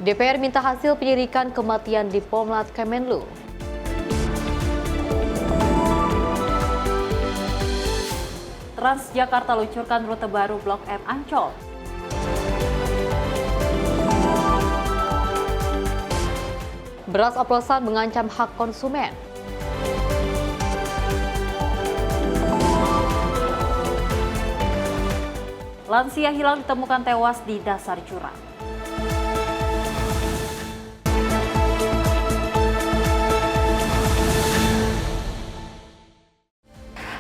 DPR minta hasil penyelidikan kematian di Pomlat Kemenlu. Transjakarta luncurkan rute baru Blok M Ancol. Beras oplosan mengancam hak konsumen. Lansia hilang ditemukan tewas di dasar jurang.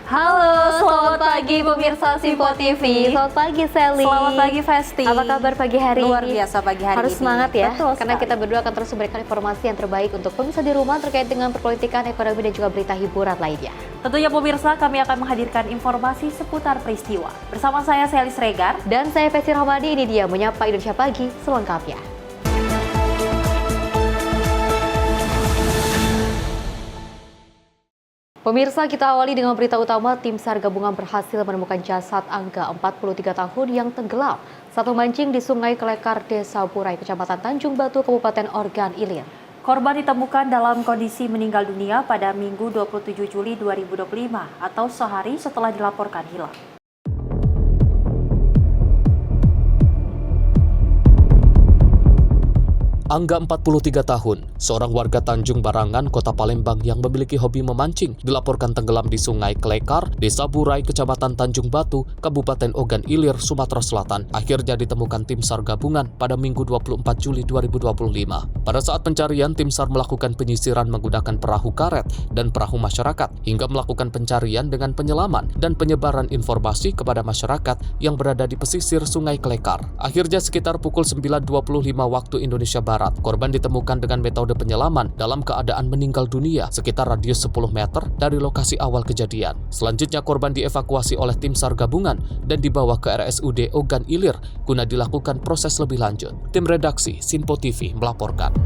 Halo, selamat pagi pemirsa Simpo TV. Selamat pagi Sally. Selamat pagi Festi. Apa kabar pagi hari Luar ini? biasa pagi hari Harus ini. semangat ya, Betul karena sekali. kita berdua akan terus memberikan informasi yang terbaik untuk pemirsa di rumah terkait dengan perpolitikan, ekonomi, dan juga berita hiburan lainnya. Tentunya pemirsa, kami akan menghadirkan informasi seputar peristiwa. Bersama saya Sally Sregar. Dan saya Festi Rahmadi, ini dia Menyapa Indonesia Pagi selengkapnya. Pemirsa, kita awali dengan berita utama. Tim SAR gabungan berhasil menemukan jasad Angga 43 tahun yang tenggelam saat memancing di Sungai Kelekar, Desa Burai, Kecamatan Tanjung Batu, Kabupaten Ogan Ilir. Korban ditemukan dalam kondisi meninggal dunia pada Minggu 27 Juli 2025 atau sehari setelah dilaporkan hilang. Angga 43 tahun, seorang warga Tanjung Barangan, Kota Palembang yang memiliki hobi memancing, dilaporkan tenggelam di Sungai Kelekar, Desa Burai, Kecamatan Tanjung Batu, Kabupaten Ogan Ilir, Sumatera Selatan. Akhirnya ditemukan tim SAR gabungan pada Minggu 24 Juli 2025. Pada saat pencarian, tim SAR melakukan penyisiran menggunakan perahu karet dan perahu masyarakat, hingga melakukan pencarian dengan penyelaman dan penyebaran informasi kepada masyarakat yang berada di pesisir Sungai Kelekar. Akhirnya sekitar pukul 9.25 waktu Indonesia Barat, korban ditemukan dengan metode penyelaman dalam keadaan meninggal dunia sekitar radius 10 meter dari lokasi awal kejadian. Selanjutnya korban dievakuasi oleh tim SAR gabungan dan dibawa ke RSUD Ogan Ilir guna dilakukan proses lebih lanjut. Tim redaksi Simpo TV melaporkan.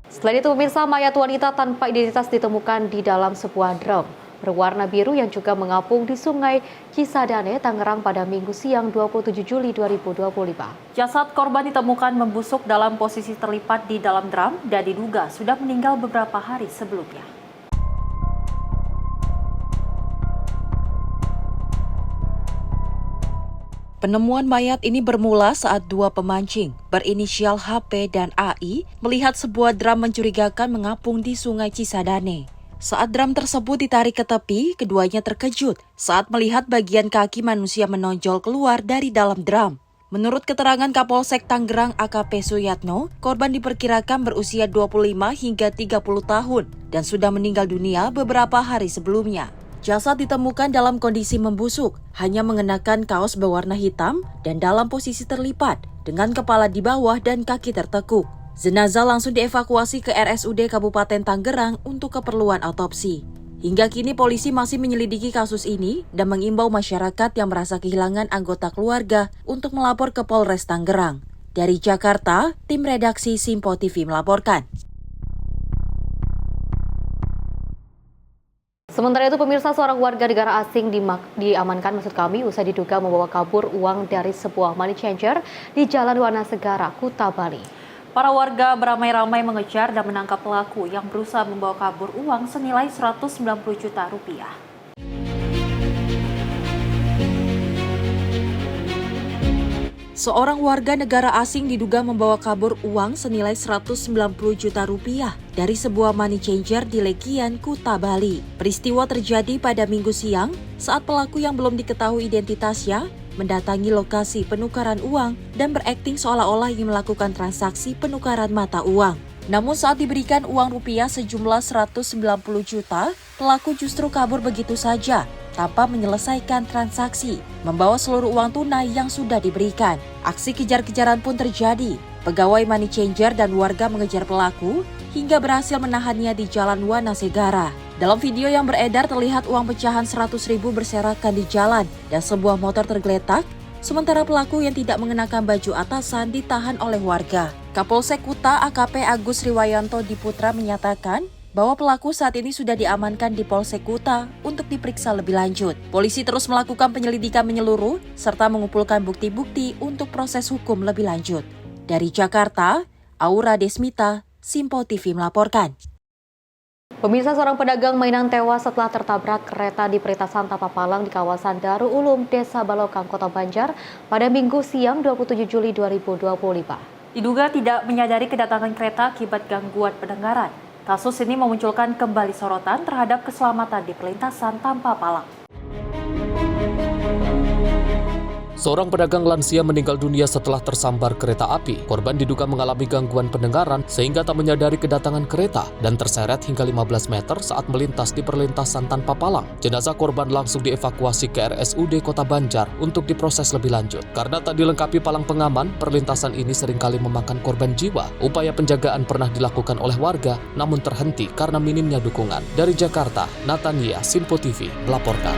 Selain itu pemirsa, mayat wanita tanpa identitas ditemukan di dalam sebuah drum berwarna biru yang juga mengapung di Sungai Cisadane, Tangerang pada Minggu siang 27 Juli 2025. Jasad korban ditemukan membusuk dalam posisi terlipat di dalam drum dan diduga sudah meninggal beberapa hari sebelumnya. Penemuan mayat ini bermula saat dua pemancing berinisial HP dan AI melihat sebuah drum mencurigakan mengapung di Sungai Cisadane. Saat drum tersebut ditarik ke tepi, keduanya terkejut saat melihat bagian kaki manusia menonjol keluar dari dalam drum. Menurut keterangan Kapolsek Tangerang AKP Suyatno, korban diperkirakan berusia 25 hingga 30 tahun dan sudah meninggal dunia beberapa hari sebelumnya. Jasad ditemukan dalam kondisi membusuk, hanya mengenakan kaos berwarna hitam dan dalam posisi terlipat dengan kepala di bawah dan kaki tertekuk. Jenazah langsung dievakuasi ke RSUD Kabupaten Tangerang untuk keperluan otopsi. Hingga kini polisi masih menyelidiki kasus ini dan mengimbau masyarakat yang merasa kehilangan anggota keluarga untuk melapor ke Polres Tangerang. Dari Jakarta, tim redaksi Simpo TV melaporkan. Sementara itu pemirsa, seorang warga negara asing diamankan usai diduga membawa kabur uang dari sebuah money changer di Jalan Wana Segara, Kuta, Bali. Para warga beramai-ramai mengejar dan menangkap pelaku yang berusaha membawa kabur uang senilai 190 juta rupiah. Seorang warga negara asing diduga membawa kabur uang senilai 190 juta rupiah dari sebuah money changer di Legian, Kuta, Bali. Peristiwa terjadi pada Minggu siang saat pelaku yang belum diketahui identitasnya mendatangi lokasi penukaran uang dan berakting seolah-olah ingin melakukan transaksi penukaran mata uang. Namun saat diberikan uang rupiah sejumlah 190 juta, pelaku justru kabur begitu saja tanpa menyelesaikan transaksi, membawa seluruh uang tunai yang sudah diberikan. Aksi kejar-kejaran pun terjadi. Pegawai money changer dan warga mengejar pelaku hingga berhasil menahannya di Jalan Wana Segara. Dalam video yang beredar terlihat uang pecahan 100.000 berserakan di jalan dan sebuah motor tergeletak, sementara pelaku yang tidak mengenakan baju atasan ditahan oleh warga. Kapolsek Kuta AKP Agus Riwayanto Diputra menyatakan, bahwa pelaku saat ini sudah diamankan di Polsek Kuta untuk diperiksa lebih lanjut. Polisi terus melakukan penyelidikan menyeluruh serta mengumpulkan bukti-bukti untuk proses hukum lebih lanjut. Dari Jakarta, Aura Desmita, Simpo TV melaporkan. Pemirsa, seorang pedagang mainan tewas setelah tertabrak kereta di perlintasan Tapapalang di kawasan Darul Ulum, Desa Balokang, Kota Banjar pada Minggu siang 27 Juli 2025. Diduga tidak menyadari kedatangan kereta akibat gangguan pendengaran. Kasus ini memunculkan kembali sorotan terhadap keselamatan di perlintasan Tampapalang. Seorang pedagang lansia meninggal dunia setelah tersambar kereta api. Korban diduga mengalami gangguan pendengaran sehingga tak menyadari kedatangan kereta dan terseret hingga 15 meter saat melintas di perlintasan tanpa palang. Jenazah korban langsung dievakuasi ke RSUD Kota Banjar untuk diproses lebih lanjut. Karena tak dilengkapi palang pengaman, perlintasan ini seringkali memakan korban jiwa. Upaya penjagaan pernah dilakukan oleh warga, namun terhenti karena minimnya dukungan. Dari Jakarta, Natania, Simpo TV melaporkan.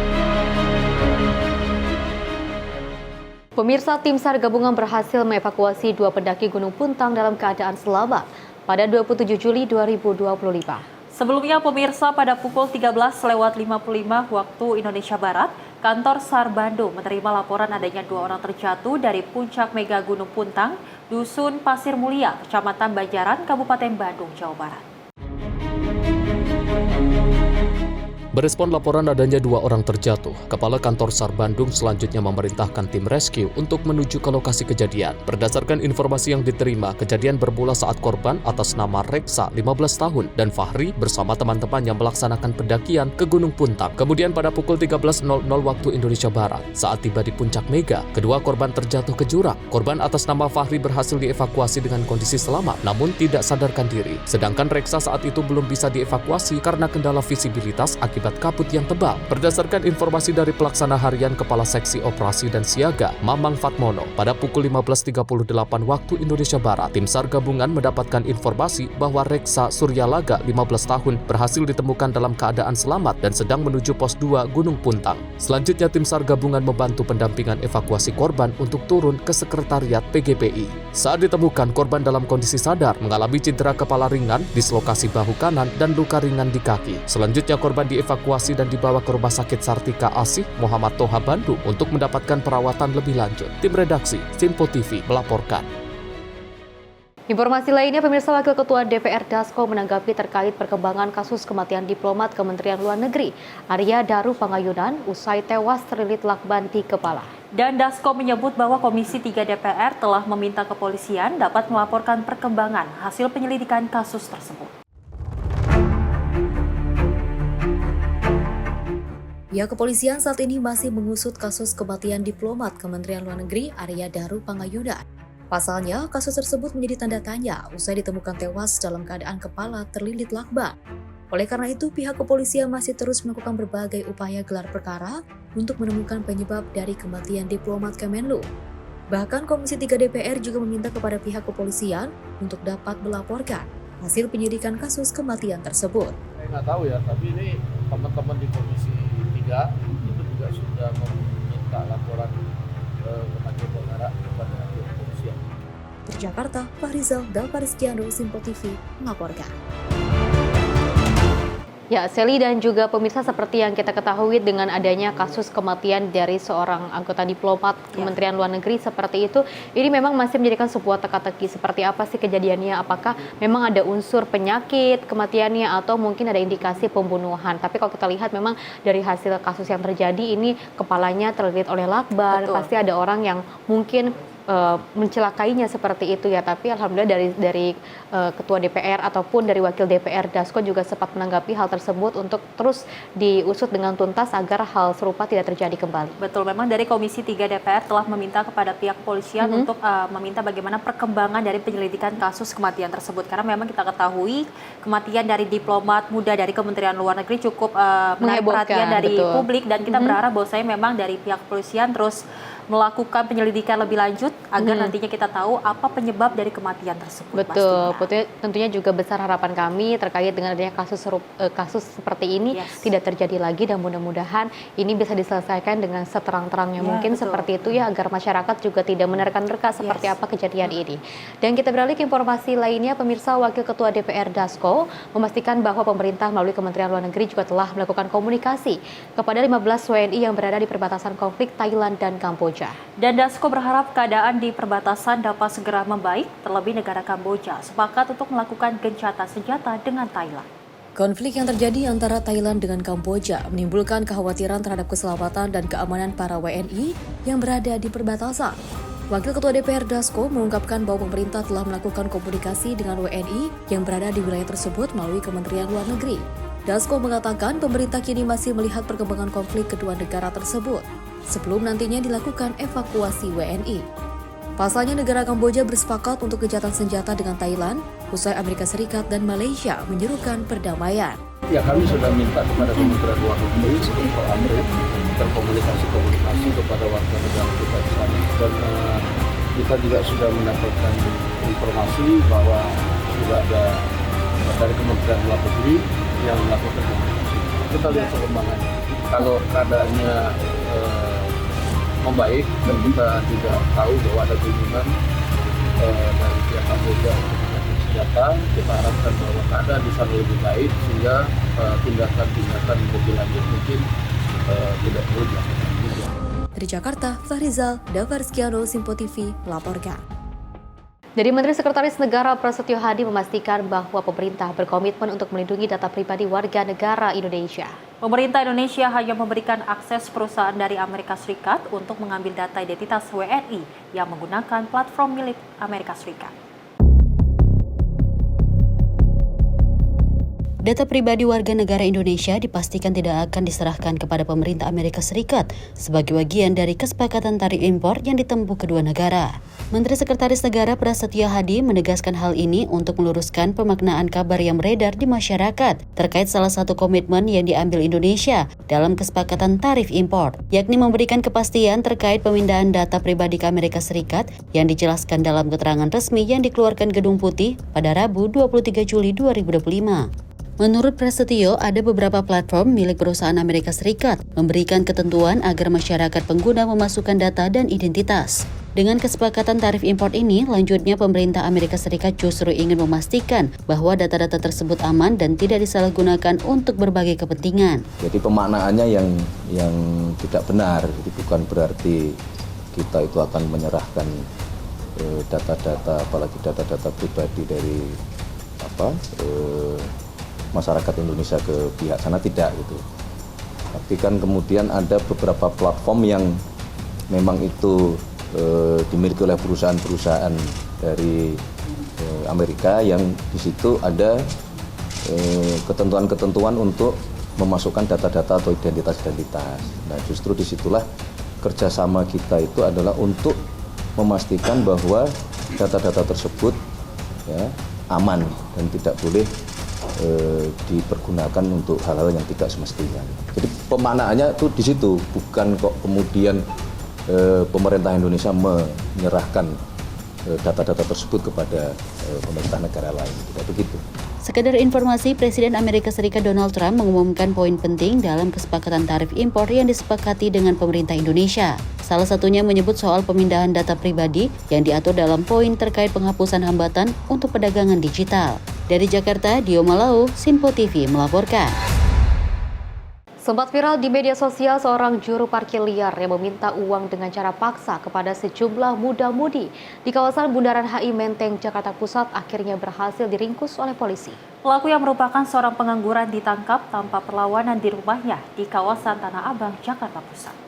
Pemirsa, tim SAR gabungan berhasil mengevakuasi 2 pendaki Gunung Puntang dalam keadaan selamat pada 27 Juli 2025. Sebelumnya pemirsa, pada pukul 13.55 waktu Indonesia Barat, kantor SAR Bandung menerima laporan adanya 2 orang terjatuh dari puncak mega Gunung Puntang, Dusun Pasir Mulia, Kecamatan Banjaran, Kabupaten Bandung, Jawa Barat. Berespon laporan adanya 2 orang terjatuh, Kepala Kantor SAR Bandung selanjutnya memerintahkan tim rescue untuk menuju ke lokasi kejadian. Berdasarkan informasi yang diterima, kejadian bermula saat korban atas nama Reksa, 15 tahun, dan Fahri bersama teman-teman yang melaksanakan pendakian ke Gunung Puntang. Kemudian pada pukul 13.00 waktu Indonesia Barat, saat tiba di puncak mega, kedua korban terjatuh ke jurang. Korban atas nama Fahri berhasil dievakuasi dengan kondisi selamat, namun tidak sadarkan diri. Sedangkan Reksa saat itu belum bisa dievakuasi karena kendala visibilitas akibat kabut yang tebal. Berdasarkan informasi dari pelaksana harian Kepala Seksi Operasi dan Siaga, Mamang Fatmono, pada pukul 15.38 waktu Indonesia Barat, tim SAR gabungan mendapatkan informasi bahwa Reksa Suryalaga, 15 tahun, berhasil ditemukan dalam keadaan selamat dan sedang menuju pos 2 Gunung Puntang. Selanjutnya, tim SAR gabungan membantu pendampingan evakuasi korban untuk turun ke sekretariat PGPI. Saat ditemukan, korban dalam kondisi sadar, mengalami cedera kepala ringan, dislokasi bahu kanan, dan luka ringan di kaki. Selanjutnya, korban dievakuasi dan dibawa ke Rumah Sakit Sartika Asih Muhammad Toha Bandung untuk mendapatkan perawatan lebih lanjut. Tim redaksi Simpo TV melaporkan. Informasi lainnya, pemirsa, Wakil Ketua DPR Dasko menanggapi terkait perkembangan kasus kematian diplomat Kementerian Luar Negeri Arya Daru Pangayunan usai tewas terlilit lakban di kepala. Dan Dasko menyebut bahwa Komisi 3 DPR telah meminta kepolisian dapat melaporkan perkembangan hasil penyelidikan kasus tersebut. Pihak kepolisian saat ini masih mengusut kasus kematian diplomat Kementerian Luar Negeri Arya Daru Pangayunan. Pasalnya, kasus tersebut menjadi tanda tanya usai ditemukan tewas dalam keadaan kepala terlilit lakban. Oleh karena itu, pihak kepolisian masih terus melakukan berbagai upaya gelar perkara untuk menemukan penyebab dari kematian diplomat Kemenlu. Bahkan Komisi 3 DPR juga meminta kepada pihak kepolisian untuk dapat melaporkan hasil penyelidikan kasus kematian tersebut. Saya nggak tahu ya, tapi ini teman-teman di Komisi 3 itu juga sudah meminta laporan kematian perkara kepada kepolisian. Di Jakarta, Fahrizal Dalpariskiano, Simpo TV melaporkan. Ya, Seli dan juga pemirsa, seperti yang kita ketahui dengan adanya kasus kematian dari seorang anggota diplomat Kementerian Luar Negeri seperti itu, ini memang masih menjadikan sebuah teka-teki. Seperti apa sih kejadiannya? Apakah memang ada unsur penyakit kematiannya atau mungkin ada indikasi pembunuhan? Tapi kalau kita lihat memang dari hasil kasus yang terjadi ini kepalanya terlilit oleh lakban. Betul. Pasti ada orang yang mungkin mencelakainya seperti itu ya, tapi alhamdulillah dari Ketua DPR ataupun dari Wakil DPR Dasko juga sempat menanggapi hal tersebut untuk terus diusut dengan tuntas agar hal serupa tidak terjadi kembali. Betul, memang dari Komisi 3 DPR telah meminta kepada pihak kepolisian untuk meminta bagaimana perkembangan dari penyelidikan kasus kematian tersebut, karena memang kita ketahui kematian dari diplomat muda dari Kementerian Luar Negeri cukup menarik perhatian dari publik, dan kita berharap bahwasanya memang dari pihak kepolisian terus melakukan penyelidikan lebih lanjut agar nantinya kita tahu apa penyebab dari kematian tersebut. Betul, pastinya. tentunya juga besar harapan kami terkait dengan adanya kasus seperti ini tidak terjadi lagi, dan mudah-mudahan ini bisa diselesaikan dengan seterang-terangnya mungkin seperti itu ya, agar masyarakat juga tidak menerka-nerka seperti apa kejadian ini. Dan kita beralih ke informasi lainnya, pemirsa. Wakil Ketua DPR Dasko memastikan bahwa pemerintah melalui Kementerian Luar Negeri juga telah melakukan komunikasi kepada 15 WNI yang berada di perbatasan konflik Thailand dan Kamboja. Dan Dasko berharap keadaan di perbatasan dapat segera membaik, terlebih negara Kamboja sepakat untuk melakukan gencatan senjata dengan Thailand. Konflik yang terjadi antara Thailand dengan Kamboja menimbulkan kekhawatiran terhadap keselamatan dan keamanan para WNI yang berada di perbatasan. Wakil Ketua DPR Dasko mengungkapkan bahwa pemerintah telah melakukan komunikasi dengan WNI yang berada di wilayah tersebut melalui Kementerian Luar Negeri. Dasko mengatakan pemerintah kini masih melihat perkembangan konflik kedua negara tersebut sebelum nantinya dilakukan evakuasi WNI. Pasalnya negara Kamboja bersepakat untuk gencatan senjata dengan Thailand usai Amerika Serikat dan Malaysia menyerukan perdamaian. Ya, kami sudah minta kepada Kementerian Luar Negeri untuk berkomunikasi kepada warga negara kita di sana, dan kita juga sudah mendapatkan informasi bahwa sudah ada dari Kementerian Luar Negeri yang melakukan komunikasi. Kita lihat perkembangannya. Kalau keadaannya membaik dan kita juga tahu bahwa ada kunjungan dari pihak Kamboja untuk senjata, kita harapkan bahwa keadaan di sana lebih baik sehingga tindakan-tindakan lebih lanjut mungkin tidak perlu dilakukan. Dari Jakarta, Fahrizal Davarskiano, Simpo TV melaporkan. Dari Menteri Sekretaris Negara Prasetyo Hadi memastikan bahwa pemerintah berkomitmen untuk melindungi data pribadi warga negara Indonesia. Pemerintah Indonesia hanya memberikan akses perusahaan dari Amerika Serikat untuk mengambil data identitas WNI yang menggunakan platform milik Amerika Serikat. Data pribadi warga negara Indonesia dipastikan tidak akan diserahkan kepada pemerintah Amerika Serikat sebagai bagian dari kesepakatan tarif impor yang ditempuh kedua negara. Menteri Sekretaris Negara Prasetyo Hadi menegaskan hal ini untuk meluruskan pemaknaan kabar yang beredar di masyarakat terkait salah satu komitmen yang diambil Indonesia dalam kesepakatan tarif impor, yakni memberikan kepastian terkait pemindahan data pribadi ke Amerika Serikat yang dijelaskan dalam keterangan resmi yang dikeluarkan Gedung Putih pada Rabu 23 Juli 2025. Menurut Prasetyo, ada beberapa platform milik perusahaan Amerika Serikat memberikan ketentuan agar masyarakat pengguna memasukkan data dan identitas. Dengan kesepakatan tarif impor ini, lanjutnya pemerintah Amerika Serikat justru ingin memastikan bahwa data-data tersebut aman dan tidak disalahgunakan untuk berbagai kepentingan. Jadi pemaknaannya yang tidak benar, jadi bukan berarti kita itu akan menyerahkan data-data, apalagi data-data pribadi dari masyarakat Indonesia ke pihak sana, tidak gitu. Tapi kan kemudian ada beberapa platform yang memang itu dimiliki oleh perusahaan-perusahaan dari Amerika yang di situ ada ketentuan-ketentuan untuk memasukkan data-data atau identitas-identitas. Nah, justru disitulah kerjasama kita itu adalah untuk memastikan bahwa data-data tersebut ya, aman dan tidak boleh dipergunakan untuk hal-hal yang tidak semestinya. Jadi pemaknaannya itu di situ, bukan kok kemudian pemerintah Indonesia menyerahkan data-data tersebut kepada pemerintah negara lain. Tidak begitu. Sekedar informasi, Presiden Amerika Serikat Donald Trump mengumumkan poin penting dalam kesepakatan tarif impor yang disepakati dengan pemerintah Indonesia. Salah satunya menyebut soal pemindahan data pribadi yang diatur dalam poin terkait penghapusan hambatan untuk perdagangan digital. Dari Jakarta, Dio Malau, Simpo TV melaporkan. Sempat viral di media sosial seorang juru parkir liar yang meminta uang dengan cara paksa kepada sejumlah muda-mudi di kawasan Bundaran HI Menteng, Jakarta Pusat akhirnya berhasil diringkus oleh polisi. Pelaku yang merupakan seorang pengangguran ditangkap tanpa perlawanan di rumahnya di kawasan Tanah Abang, Jakarta Pusat.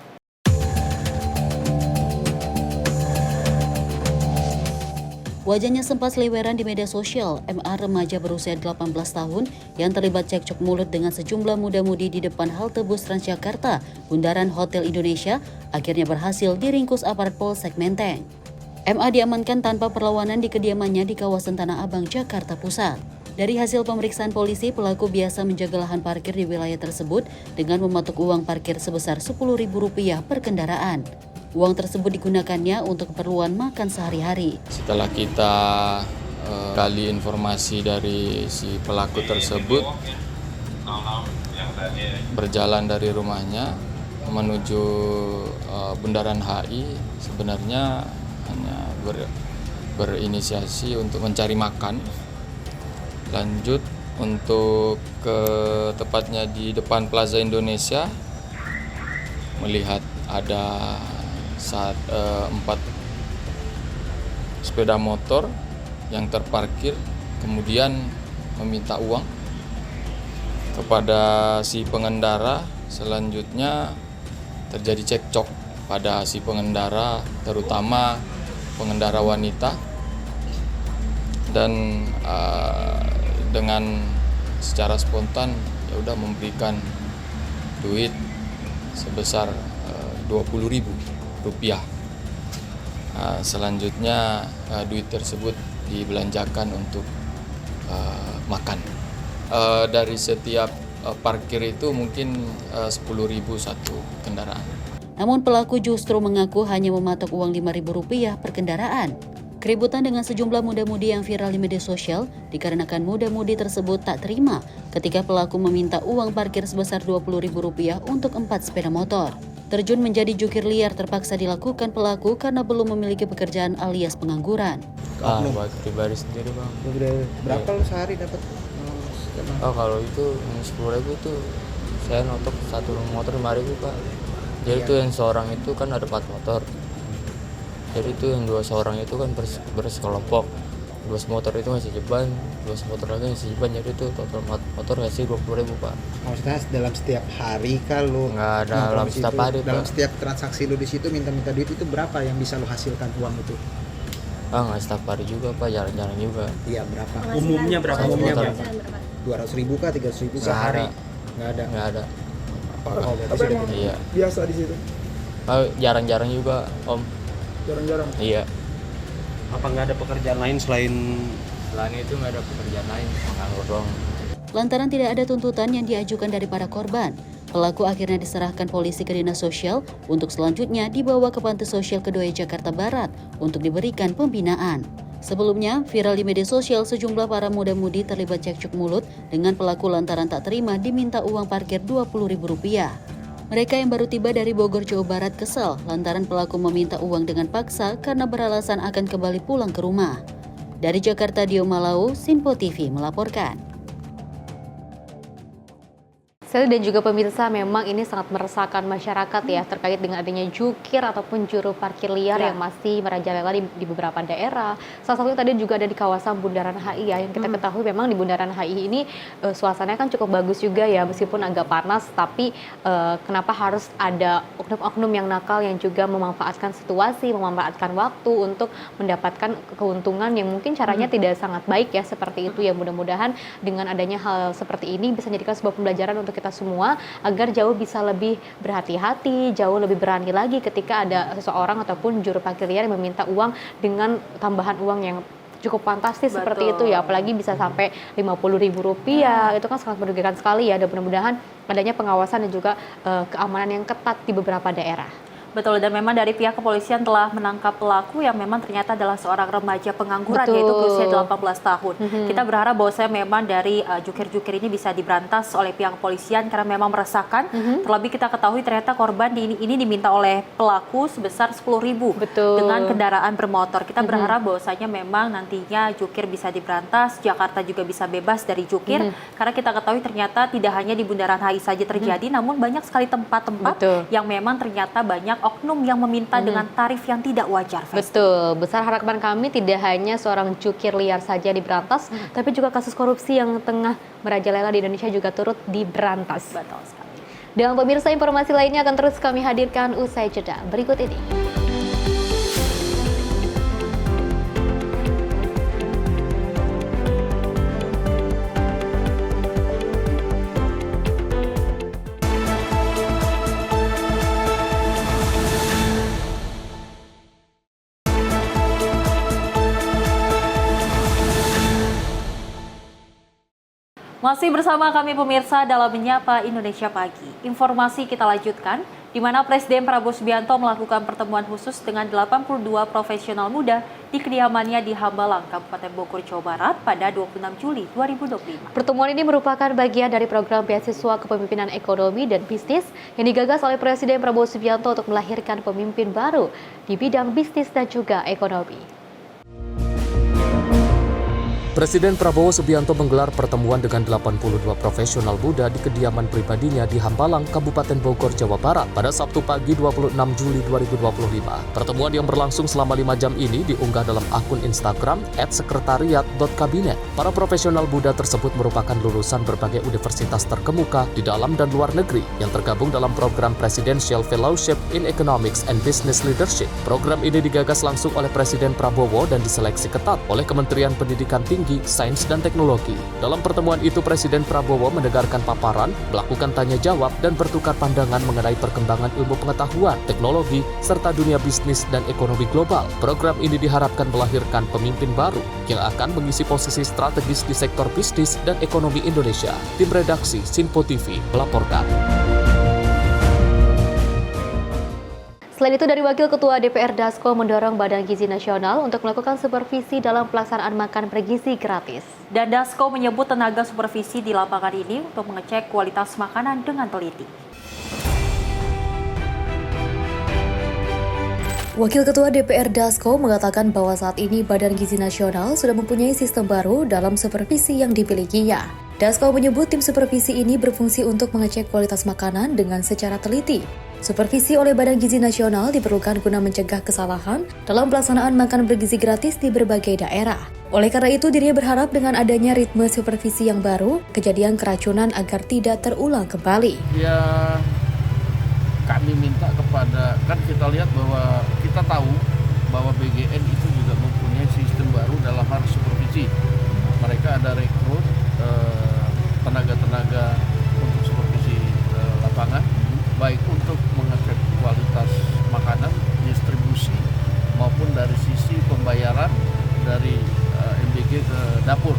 Wajahnya sempat seliweran di media sosial, MA remaja berusia 18 tahun yang terlibat cekcok mulut dengan sejumlah muda-mudi di depan halte bus Transjakarta, Bundaran Hotel Indonesia, akhirnya berhasil diringkus aparat Polsek Menteng. MA diamankan tanpa perlawanan di kediamannya di kawasan Tanah Abang, Jakarta Pusat. Dari hasil pemeriksaan polisi, pelaku biasa menjaga lahan parkir di wilayah tersebut dengan mematok uang parkir sebesar Rp10.000 per kendaraan. Uang tersebut digunakannya untuk keperluan makan sehari-hari. Setelah kita gali informasi dari si pelaku tersebut, berjalan dari rumahnya menuju Bundaran HI, sebenarnya hanya berinisiasi untuk mencari makan. Lanjut untuk ke tepatnya di depan Plaza Indonesia, melihat ada 4 sepeda motor yang terparkir, kemudian meminta uang kepada si pengendara. Selanjutnya terjadi cekcok pada si pengendara, terutama pengendara wanita, dan dengan secara spontan ya udah memberikan duit sebesar 20.000 rupiah. Selanjutnya duit tersebut dibelanjakan untuk makan. Dari setiap parkir itu mungkin 10.000 satu kendaraan. Namun pelaku justru mengaku hanya mematok uang Rp5.000 per kendaraan. Keributan dengan sejumlah muda-mudi yang viral di media sosial dikarenakan muda-mudi tersebut tak terima ketika pelaku meminta uang parkir sebesar Rp20.000 untuk 4 sepeda motor. Terjun menjadi jukir liar terpaksa dilakukan pelaku karena belum memiliki pekerjaan alias pengangguran. Buat pribadi sendiri bang. Berapa lu sehari dapat? Kalau itu 10.000 tuh saya notok satu motor 5.000 pak. Jadi itu yang seorang itu kan ada 4 motor. Jadi itu yang 2 seorang itu kan bersekelompok. 2 motor itu ngasih jeban, 2 motor lagi ngasih jeban. Jadi itu total motor ngasih 20.000 pak. Maksudnya dalam setiap hari kalau nggak ada dalam setiap hari dalam pak. setiap transaksi lu di situ minta duit itu berapa yang bisa lu hasilkan uang itu? Nggak setiap hari juga pak, jarang-jarang juga. Iya berapa? Umumnya berapa? Umumnya berapa? 200.000 kah, 300.000 sehari? Nggak ada. Oh, berarti sudah Iya. Biasa di situ. Jarang-jarang juga om. Jarang-jarang. Iya. Apa nggak ada pekerjaan lain selain Itu nggak ada pekerjaan lain, menganggur doang. Lantaran tidak ada tuntutan yang diajukan dari para korban, pelaku akhirnya diserahkan polisi ke dinas sosial untuk selanjutnya dibawa ke Panti Sosial Kedoya Jakarta Barat untuk diberikan pembinaan. Sebelumnya, viral di media sosial sejumlah para muda-mudi terlibat cekcok mulut dengan pelaku lantaran tak terima diminta uang parkir Rp20.000. Mereka yang baru tiba dari Bogor, Jawa Barat kesal lantaran pelaku meminta uang dengan paksa karena beralasan akan kembali pulang ke rumah. Dari Jakarta, Dio Malau, Sinpo TV melaporkan. Sally dan juga pemirsa, memang ini sangat meresahkan masyarakat ya terkait dengan adanya jukir ataupun juru parkir liar yang masih merajalela di beberapa daerah. Salah satunya tadi juga ada di kawasan Bundaran HI ya, yang kita ketahui memang di Bundaran HI ini suasananya kan cukup bagus juga ya, meskipun agak panas, tapi kenapa harus ada oknum-oknum yang nakal yang juga memanfaatkan situasi, memanfaatkan waktu untuk mendapatkan keuntungan yang mungkin caranya tidak sangat baik ya, seperti itu ya. Mudah-mudahan dengan adanya hal seperti ini bisa menjadikan sebuah pembelajaran untuk kita semua agar jauh bisa lebih berhati-hati, jauh lebih berani lagi ketika ada seseorang ataupun juru parkir liar yang meminta uang dengan tambahan uang yang cukup fantastis. Betul. Seperti itu ya, apalagi bisa sampai Rp50.000, itu kan sangat merugikan sekali ya. Dan mudah-mudahan adanya pengawasan dan juga keamanan yang ketat di beberapa daerah. Betul, dan memang dari pihak kepolisian telah menangkap pelaku yang memang ternyata adalah seorang remaja pengangguran. Betul. Yaitu berusia 18 tahun. Kita berharap bahwa memang dari jukir-jukir ini bisa diberantas oleh pihak kepolisian karena memang meresahkan. Terlebih kita ketahui ternyata korban ini diminta oleh pelaku sebesar 10.000 dengan kendaraan bermotor. Kita berharap bahwasanya memang nantinya jukir bisa diberantas, Jakarta juga bisa bebas dari jukir. Karena kita ketahui ternyata tidak hanya di Bundaran HI saja terjadi, namun banyak sekali tempat-tempat yang memang ternyata banyak oknum yang meminta dengan tarif yang tidak wajar. Betul, besar harapan kami tidak hanya seorang jukir liar saja diberantas, tapi juga kasus korupsi yang tengah merajalela di Indonesia juga turut diberantas. Betul sekali. Dan pemirsa, informasi lainnya akan terus kami hadirkan usai jeda berikut ini. Masih bersama kami pemirsa dalam Menyapa Indonesia Pagi. Informasi kita lanjutkan, di mana Presiden Prabowo Subianto melakukan pertemuan khusus dengan 82 profesional muda di kediamannya di Hambalang, Kabupaten Bogor, Jawa Barat pada 26 Juli 2025. Pertemuan ini merupakan bagian dari program beasiswa kepemimpinan ekonomi dan bisnis yang digagas oleh Presiden Prabowo Subianto untuk melahirkan pemimpin baru di bidang bisnis dan juga ekonomi. Presiden Prabowo Subianto menggelar pertemuan dengan 82 profesional muda di kediaman pribadinya di Hambalang, Kabupaten Bogor, Jawa Barat pada Sabtu pagi 26 Juli 2025. Pertemuan yang berlangsung selama 5 jam ini diunggah dalam akun Instagram @sekretariat.kabinet. Para profesional muda tersebut merupakan lulusan berbagai universitas terkemuka di dalam dan luar negeri yang tergabung dalam program Presidential Fellowship in Economics and Business Leadership. Program ini digagas langsung oleh Presiden Prabowo dan diseleksi ketat oleh Kementerian Pendidikan Tinggi, Sains dan Teknologi. Dalam pertemuan itu, Presiden Prabowo mendengarkan paparan, melakukan tanya jawab, dan bertukar pandangan mengenai perkembangan ilmu pengetahuan, teknologi, serta dunia bisnis dan ekonomi global. Program ini diharapkan melahirkan pemimpin baru yang akan mengisi posisi strategis di sektor bisnis dan ekonomi Indonesia. Tim redaksi Sinpo TV melaporkan. Selain itu, dari Wakil Ketua DPR Dasko mendorong Badan Gizi Nasional untuk melakukan supervisi dalam pelaksanaan makan bergizi gratis. Dan Dasko menyebut tenaga supervisi di lapangan ini untuk mengecek kualitas makanan dengan teliti. Wakil Ketua DPR Dasko mengatakan bahwa saat ini Badan Gizi Nasional sudah mempunyai sistem baru dalam supervisi yang dimilikinya. Dasko menyebut tim supervisi ini berfungsi untuk mengecek kualitas makanan dengan secara teliti. Supervisi oleh Badan Gizi Nasional diperlukan guna mencegah kesalahan dalam pelaksanaan makan bergizi gratis di berbagai daerah. Oleh karena itu, dirinya berharap dengan adanya ritme supervisi yang baru, kejadian keracunan agar tidak terulang kembali. Ya, kami minta kepada, kan kita lihat bahwa kita tahu bahwa BGN itu juga mempunyai sistem baru dalam hal supervisi. Mereka ada rekrut tenaga-tenaga untuk supervisi lapangan, baik untuk mengecek kualitas makanan, distribusi, maupun dari sisi pembayaran dari MBG ke dapur.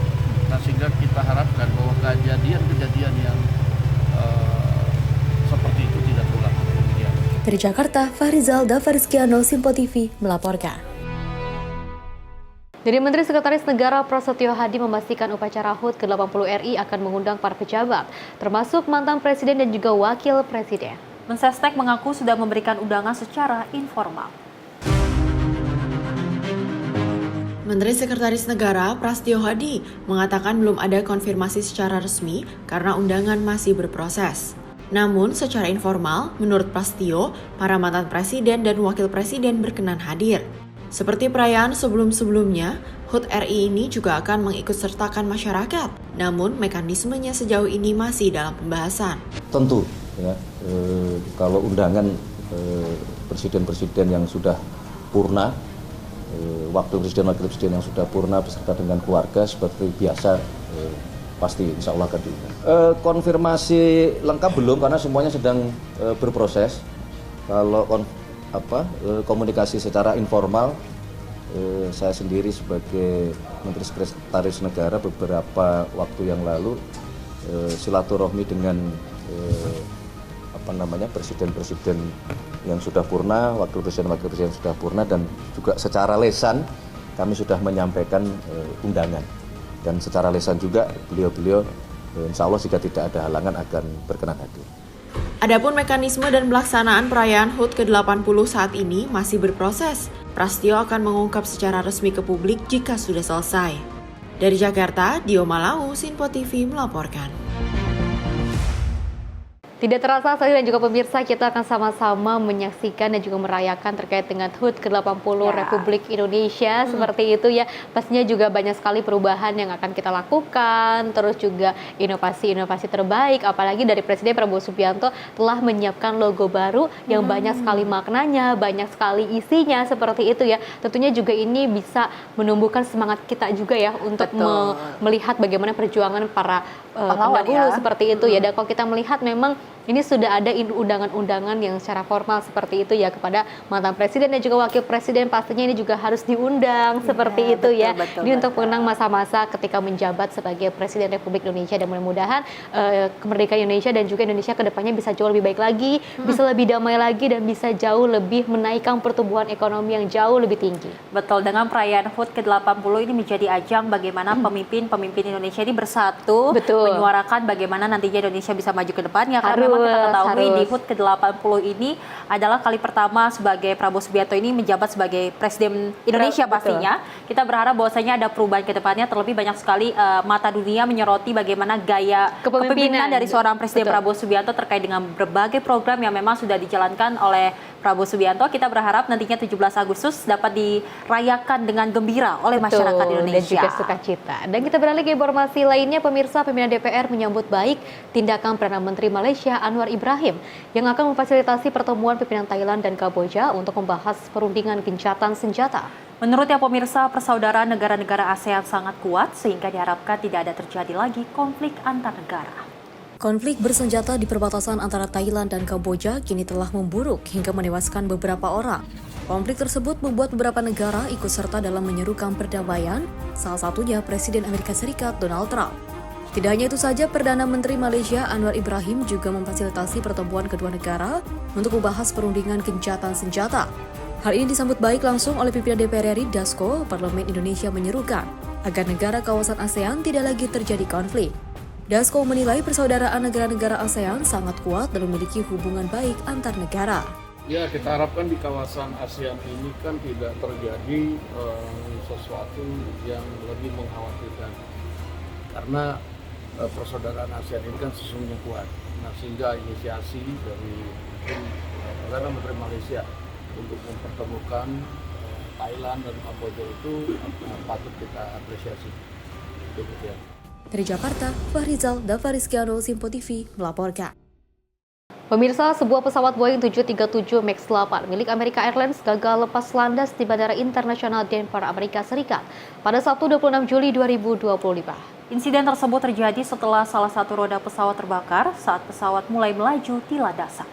Nah, sehingga kita harapkan bahwa kejadian-kejadian yang seperti itu tidak terulang. Dari Jakarta, Fahrizal Dafarizkiano, Simpo TV melaporkan. Dari Menteri Sekretaris Negara Prasetyo Hadi memastikan upacara HUT ke-80 RI akan mengundang para pejabat, termasuk mantan Presiden dan juga Wakil Presiden. Mensesnek mengaku sudah memberikan undangan secara informal. Menteri Sekretaris Negara Prasetyo Hadi mengatakan belum ada konfirmasi secara resmi karena undangan masih berproses. Namun secara informal, menurut Prasetyo, para mantan Presiden dan Wakil Presiden berkenan hadir. Seperti perayaan sebelum-sebelumnya, HUT RI ini juga akan mengikutsertakan masyarakat. Namun mekanismenya sejauh ini masih dalam pembahasan. Tentu, ya, kalau undangan presiden-presiden yang sudah purna, wakil presiden yang sudah purna beserta dengan keluarga seperti biasa, pasti insya Allah akan diundang. Konfirmasi lengkap belum karena semuanya sedang berproses. Kalau komunikasi secara informal, saya sendiri sebagai Menteri Sekretaris Negara beberapa waktu yang lalu silaturahmi dengan presiden-presiden yang sudah purna, wakil presiden yang sudah purna, dan juga secara lisan kami sudah menyampaikan undangan, dan secara lisan juga beliau-beliau insya Allah jika tidak ada halangan akan berkenan hadir. Adapun mekanisme dan pelaksanaan perayaan HUT ke-80 saat ini masih berproses. Prasetyo akan mengungkap secara resmi ke publik jika sudah selesai. Dari Jakarta, Dio Malau, Sinpo TV melaporkan. Tidak terasa saja dan juga pemirsa, kita akan sama-sama menyaksikan dan juga merayakan terkait dengan HUT ke-80 Republik Indonesia. Seperti itu ya, pastinya juga banyak sekali perubahan yang akan kita lakukan, terus juga inovasi-inovasi terbaik, apalagi dari Presiden Prabowo Subianto telah menyiapkan logo baru yang banyak sekali maknanya, banyak sekali isinya, seperti itu ya. Tentunya juga ini bisa menumbuhkan semangat kita juga ya untuk melihat bagaimana perjuangan para pendahulu seperti itu ya. Dan kalau kita melihat memang Ini sudah ada undangan-undangan yang secara formal seperti itu ya kepada mantan presiden dan juga wakil presiden, pastinya ini juga harus diundang seperti itu ya. Ini untuk mengenang masa-masa ketika menjabat sebagai Presiden Republik Indonesia, dan mudah-mudahan kemerdekaan Indonesia dan juga Indonesia ke depannya bisa jauh lebih baik lagi, bisa lebih damai lagi, dan bisa jauh lebih menaikkan pertumbuhan ekonomi yang jauh lebih tinggi. Betul, dengan perayaan HUT ke-80 ini menjadi ajang bagaimana pemimpin Indonesia ini bersatu, menyuarakan bagaimana nantinya Indonesia bisa maju ke depannya. Karena memang kita ketahui di HUT ke-80 ini adalah kali pertama sebagai Prabowo Subianto ini menjabat sebagai Presiden Indonesia pastinya. Kita berharap bahwasanya ada perubahan ke depannya, terlebih banyak sekali mata dunia menyoroti bagaimana gaya kepemimpinan dari seorang Presiden Prabowo Subianto terkait dengan berbagai program yang memang sudah dijalankan oleh Prabowo Subianto. Kita berharap nantinya 17 Agustus dapat dirayakan dengan gembira oleh masyarakat Indonesia. Dan juga sukacita. Dan kita beralih ke informasi lainnya, pemirsa, pimpinan DPR menyambut baik tindakan Perdana Menteri Malaysia Anwar Ibrahim yang akan memfasilitasi pertemuan pimpinan Thailand dan Kamboja untuk membahas perundingan gencatan senjata. Menurutnya pemirsa, persaudaraan negara-negara ASEAN sangat kuat sehingga diharapkan tidak ada terjadi lagi konflik antar negara. Konflik bersenjata di perbatasan antara Thailand dan Kamboja kini telah memburuk hingga menewaskan beberapa orang. Konflik tersebut membuat beberapa negara ikut serta dalam menyerukan perdamaian, salah satunya Presiden Amerika Serikat Donald Trump. Tidak hanya itu saja, Perdana Menteri Malaysia Anwar Ibrahim juga memfasilitasi pertemuan kedua negara untuk membahas perundingan gencatan senjata. Hal ini disambut baik langsung oleh pimpinan DPR RI Dasko. Parlemen Indonesia menyerukan agar negara kawasan ASEAN tidak lagi terjadi konflik. Dasko menilai persaudaraan negara-negara ASEAN sangat kuat dan memiliki hubungan baik antar negara. Ya, kita harapkan di kawasan ASEAN ini kan tidak terjadi sesuatu yang lebih mengkhawatirkan. Karena persaudaraan ASEAN ini kan sesungguhnya kuat. Nah, sehingga inisiasi dari Perdana Menteri Malaysia untuk mempertemukan Thailand dan Kamboja itu patut kita apresiasi. Demikian. Dari Jakarta, Fahrizal Davarizkiano, Simpo TV melaporkan. Pemirsa, sebuah pesawat Boeing 737 MAX 8 milik Amerika Airlines gagal lepas landas di Bandara Internasional Denver, Amerika Serikat pada Sabtu 26 Juli 2025. Insiden tersebut terjadi setelah salah satu roda pesawat terbakar saat pesawat mulai melaju di landasan.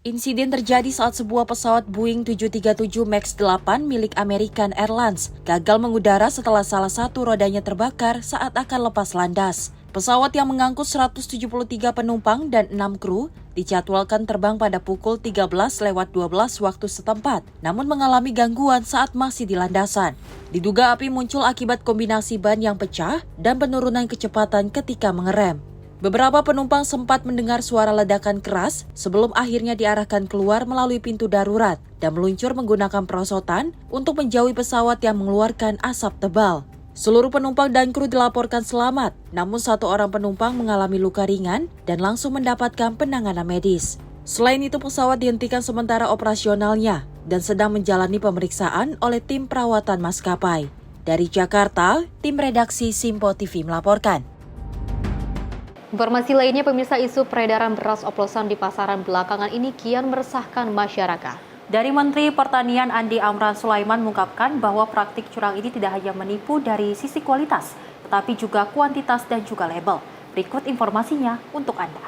Insiden terjadi saat sebuah pesawat Boeing 737 MAX 8 milik American Airlines gagal mengudara setelah salah satu rodanya terbakar saat akan lepas landas. Pesawat yang mengangkut 173 penumpang dan 6 kru dijadwalkan terbang pada pukul 13:12 waktu setempat, namun mengalami gangguan saat masih di landasan. Diduga api muncul akibat kombinasi ban yang pecah dan penurunan kecepatan ketika mengerem. Beberapa penumpang sempat mendengar suara ledakan keras sebelum akhirnya diarahkan keluar melalui pintu darurat dan meluncur menggunakan perosotan untuk menjauhi pesawat yang mengeluarkan asap tebal. Seluruh penumpang dan kru dilaporkan selamat, namun satu orang penumpang mengalami luka ringan dan langsung mendapatkan penanganan medis. Selain itu, pesawat dihentikan sementara operasionalnya dan sedang menjalani pemeriksaan oleh tim perawatan maskapai. Dari Jakarta, tim redaksi Simpo TV melaporkan. Informasi lainnya, pemirsa, isu peredaran beras oplosan di pasaran belakangan ini kian meresahkan masyarakat. Dari Menteri Pertanian Andi Amran Sulaiman mengungkapkan bahwa praktik curang ini tidak hanya menipu dari sisi kualitas, tetapi juga kuantitas dan juga label. Berikut informasinya untuk Anda.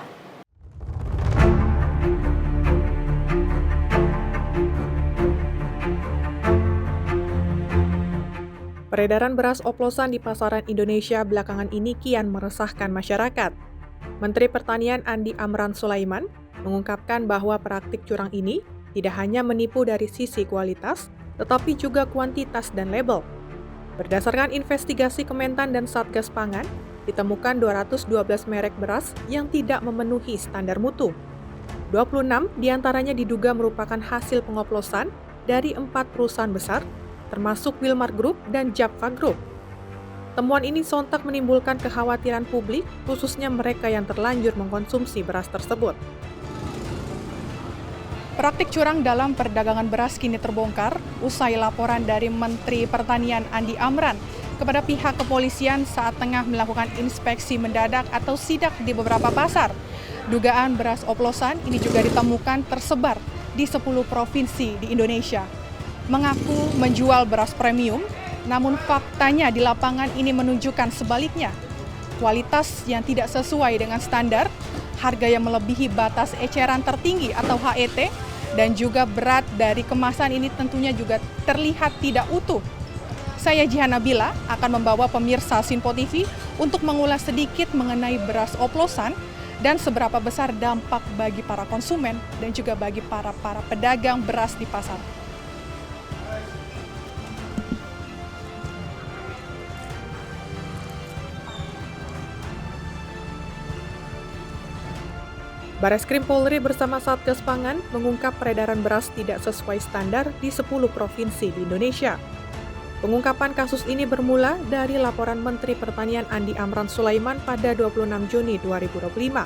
Peredaran beras oplosan di pasaran Indonesia belakangan ini kian meresahkan masyarakat. Menteri Pertanian Andi Amran Sulaiman mengungkapkan bahwa praktik curang ini tidak hanya menipu dari sisi kualitas, tetapi juga kuantitas dan label. Berdasarkan investigasi Kementan dan Satgas Pangan, ditemukan 212 merek beras yang tidak memenuhi standar mutu. 26 diantaranya diduga merupakan hasil pengoplosan dari 4 perusahaan besar, termasuk Wilmar Group dan Japfa Group. Temuan ini sontak menimbulkan kekhawatiran publik, khususnya mereka yang terlanjur mengkonsumsi beras tersebut. Praktik curang dalam perdagangan beras kini terbongkar usai laporan dari Menteri Pertanian Andi Amran kepada pihak kepolisian saat tengah melakukan inspeksi mendadak atau sidak di beberapa pasar. Dugaan beras oplosan ini juga ditemukan tersebar di 10 provinsi di Indonesia. Mengaku menjual beras premium, Namun faktanya di lapangan ini menunjukkan sebaliknya. Kualitas yang tidak sesuai dengan standar, harga yang melebihi batas eceran tertinggi atau HET, dan juga berat dari kemasan ini tentunya juga terlihat tidak utuh. Saya Jihan Nabila akan membawa pemirsa Sinpo TV untuk mengulas sedikit mengenai beras oplosan dan seberapa besar dampak bagi para konsumen dan juga bagi para pedagang beras di pasar. Bareskrim Polri bersama Satgas Pangan mengungkap peredaran beras tidak sesuai standar di 10 provinsi di Indonesia. Pengungkapan kasus ini bermula dari laporan Menteri Pertanian Andi Amran Sulaiman pada 26 Juni 2025.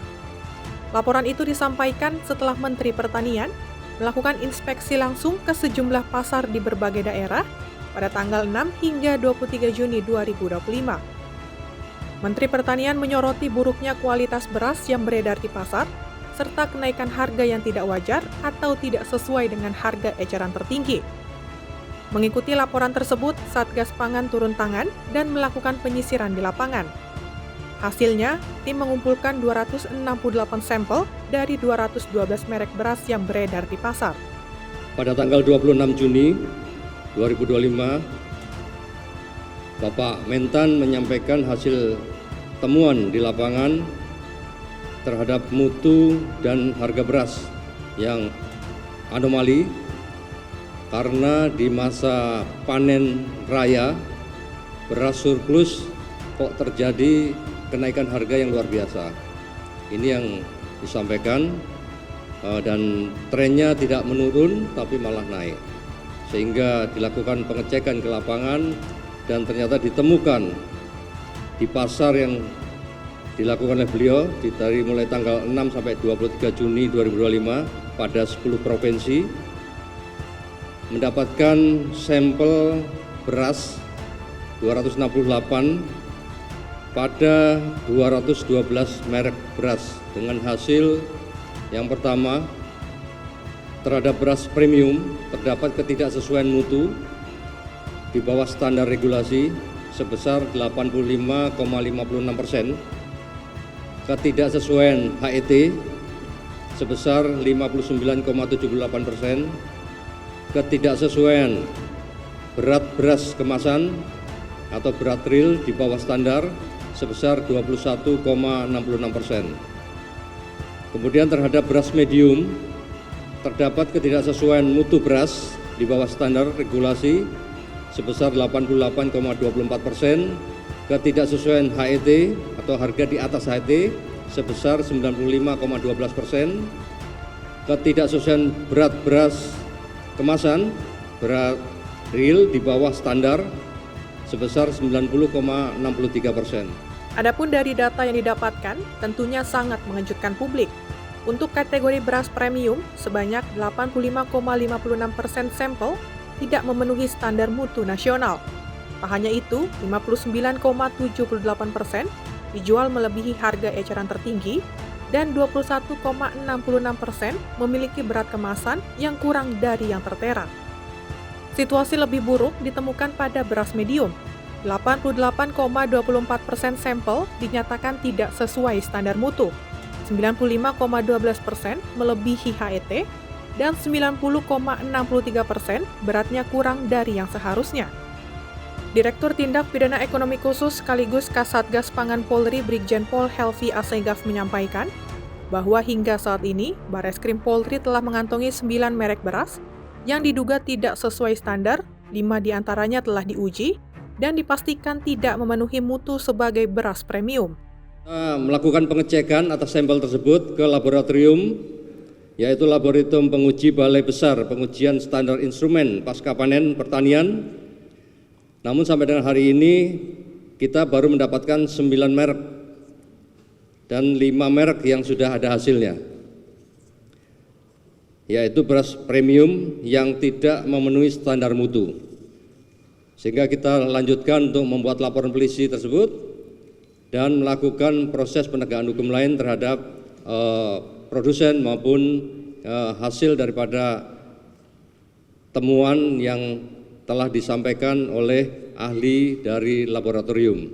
Laporan itu disampaikan setelah Menteri Pertanian melakukan inspeksi langsung ke sejumlah pasar di berbagai daerah pada tanggal 6 hingga 23 Juni 2025. Menteri Pertanian menyoroti buruknya kualitas beras yang beredar di pasar, serta kenaikan harga yang tidak wajar atau tidak sesuai dengan harga eceran tertinggi. Mengikuti laporan tersebut, Satgas Pangan turun tangan dan melakukan penyisiran di lapangan. Hasilnya, tim mengumpulkan 268 sampel dari 212 merek beras yang beredar di pasar. Pada tanggal 26 Juni 2025, Bapak Mentan menyampaikan hasil temuan di lapangan terhadap mutu dan harga beras yang anomali karena di masa panen raya beras surplus kok terjadi kenaikan harga yang luar biasa. Ini yang disampaikan dan trennya tidak menurun tapi malah naik. Sehingga dilakukan pengecekan ke lapangan dan ternyata ditemukan di pasar yang dilakukan oleh beliau dari mulai tanggal 6 sampai 23 Juni 2025 pada 10 provinsi mendapatkan sampel beras 268 pada 212 merek beras dengan hasil yang pertama terhadap beras premium terdapat ketidaksesuaian mutu di bawah standar regulasi sebesar 85,56%, ketidaksesuaian HET sebesar 59,78%, ketidaksesuaian berat beras kemasan atau berat real di bawah standar sebesar 21,66%. Kemudian terhadap beras medium terdapat ketidaksesuaian mutu beras di bawah standar regulasi sebesar 88,24%, ketidaksesuaian HET atau harga di atas HET sebesar 95,12%, ketidaksesuaian berat beras kemasan berat real di bawah standar sebesar 90,63%. Adapun dari data yang didapatkan tentunya sangat mengejutkan publik. Untuk kategori beras premium, sebanyak 85,56% sampel tidak memenuhi standar mutu nasional. Tak hanya itu, 59,78% dijual melebihi harga eceran tertinggi dan 21,66% memiliki berat kemasan yang kurang dari yang tertera. Situasi lebih buruk ditemukan pada beras medium. 88,24% sampel dinyatakan tidak sesuai standar mutu, 95,12% melebihi HET, dan 90,63% beratnya kurang dari yang seharusnya. Direktur Tindak Pidana Ekonomi Khusus sekaligus Kasatgas Pangan Polri Brigjen Pol Helvi Assegaf menyampaikan bahwa hingga saat ini Bareskrim Polri telah mengantongi 9 merek beras yang diduga tidak sesuai standar, 5 diantaranya telah diuji dan dipastikan tidak memenuhi mutu sebagai beras premium. Kita melakukan pengecekan atas sampel tersebut ke laboratorium, yaitu Laboratorium Penguji Balai Besar Pengujian Standar Instrumen Pasca Panen Pertanian. Namun sampai dengan hari ini kita baru mendapatkan 9 merek dan 5 merek yang sudah ada hasilnya, yaitu beras premium yang tidak memenuhi standar mutu. Sehingga kita lanjutkan untuk membuat laporan polisi tersebut dan melakukan proses penegakan hukum lain terhadap produsen maupun hasil daripada temuan yang telah disampaikan oleh ahli dari laboratorium.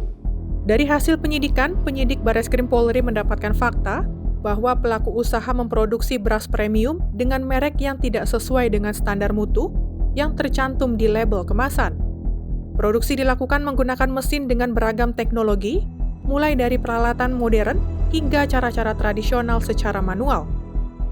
Dari hasil penyidikan, penyidik Barreskrim Polri mendapatkan fakta bahwa pelaku usaha memproduksi beras premium dengan merek yang tidak sesuai dengan standar mutu yang tercantum di label kemasan. Produksi dilakukan menggunakan mesin dengan beragam teknologi, mulai dari peralatan modern hingga cara-cara tradisional secara manual.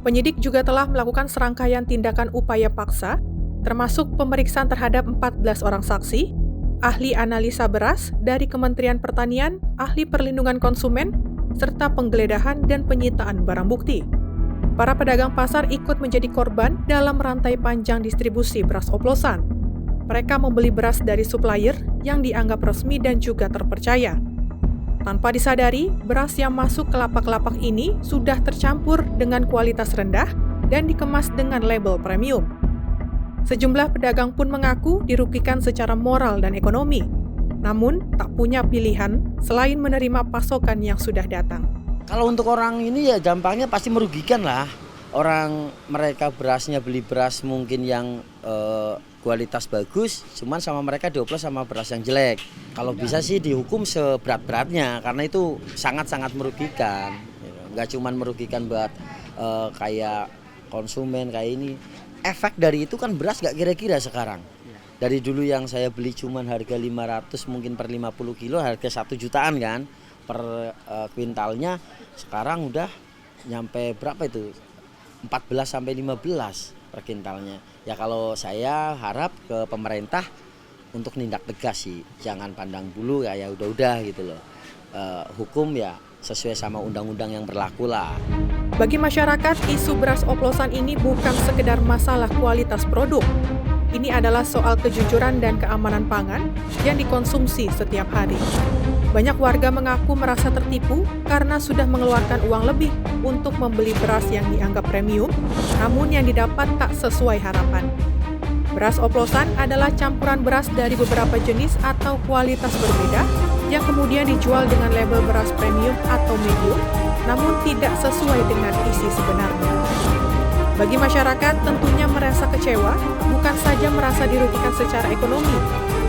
Penyidik juga telah melakukan serangkaian tindakan upaya paksa, termasuk pemeriksaan terhadap 14 orang saksi, ahli analisa beras dari Kementerian Pertanian, ahli perlindungan konsumen, serta penggeledahan dan penyitaan barang bukti. Para pedagang pasar ikut menjadi korban dalam rantai panjang distribusi beras oplosan. Mereka membeli beras dari supplier yang dianggap resmi dan juga terpercaya. Tanpa disadari, beras yang masuk ke lapak-lapak ini sudah tercampur dengan kualitas rendah dan dikemas dengan label premium. Sejumlah pedagang pun mengaku dirugikan secara moral dan ekonomi, namun tak punya pilihan selain menerima pasokan yang sudah datang. Kalau untuk orang ini ya dampaknya pasti merugikan lah. Orang mereka berasnya beli beras mungkin yang kualitas bagus, cuman sama mereka dioplos sama beras yang jelek. Kalau bisa sih dihukum seberat-beratnya karena itu sangat-sangat merugikan. Nggak cuman merugikan buat kayak konsumen kayak ini. Efek dari itu kan beras nggak kira-kira sekarang. Dari dulu yang saya beli cuman harga 500 mungkin per 50 kilo harga 1 jutaan kan per kuintalnya, sekarang udah nyampe berapa itu? 14 sampai 15 per kuintalnya. Ya kalau saya harap ke pemerintah untuk nindak tegas sih, jangan pandang bulu ya udah gitu loh. Hukum ya sesuai sama undang-undang yang berlaku lah. Bagi masyarakat, isu beras oplosan ini bukan sekedar masalah kualitas produk. Ini adalah soal kejujuran dan keamanan pangan yang dikonsumsi setiap hari. Banyak warga mengaku merasa tertipu karena sudah mengeluarkan uang lebih untuk membeli beras yang dianggap premium, namun yang didapat tak sesuai harapan. Beras oplosan adalah campuran beras dari beberapa jenis atau kualitas berbeda yang kemudian dijual dengan label beras premium atau medium, namun tidak sesuai dengan isi sebenarnya. Bagi masyarakat tentunya merasa kecewa, bukan saja merasa dirugikan secara ekonomi,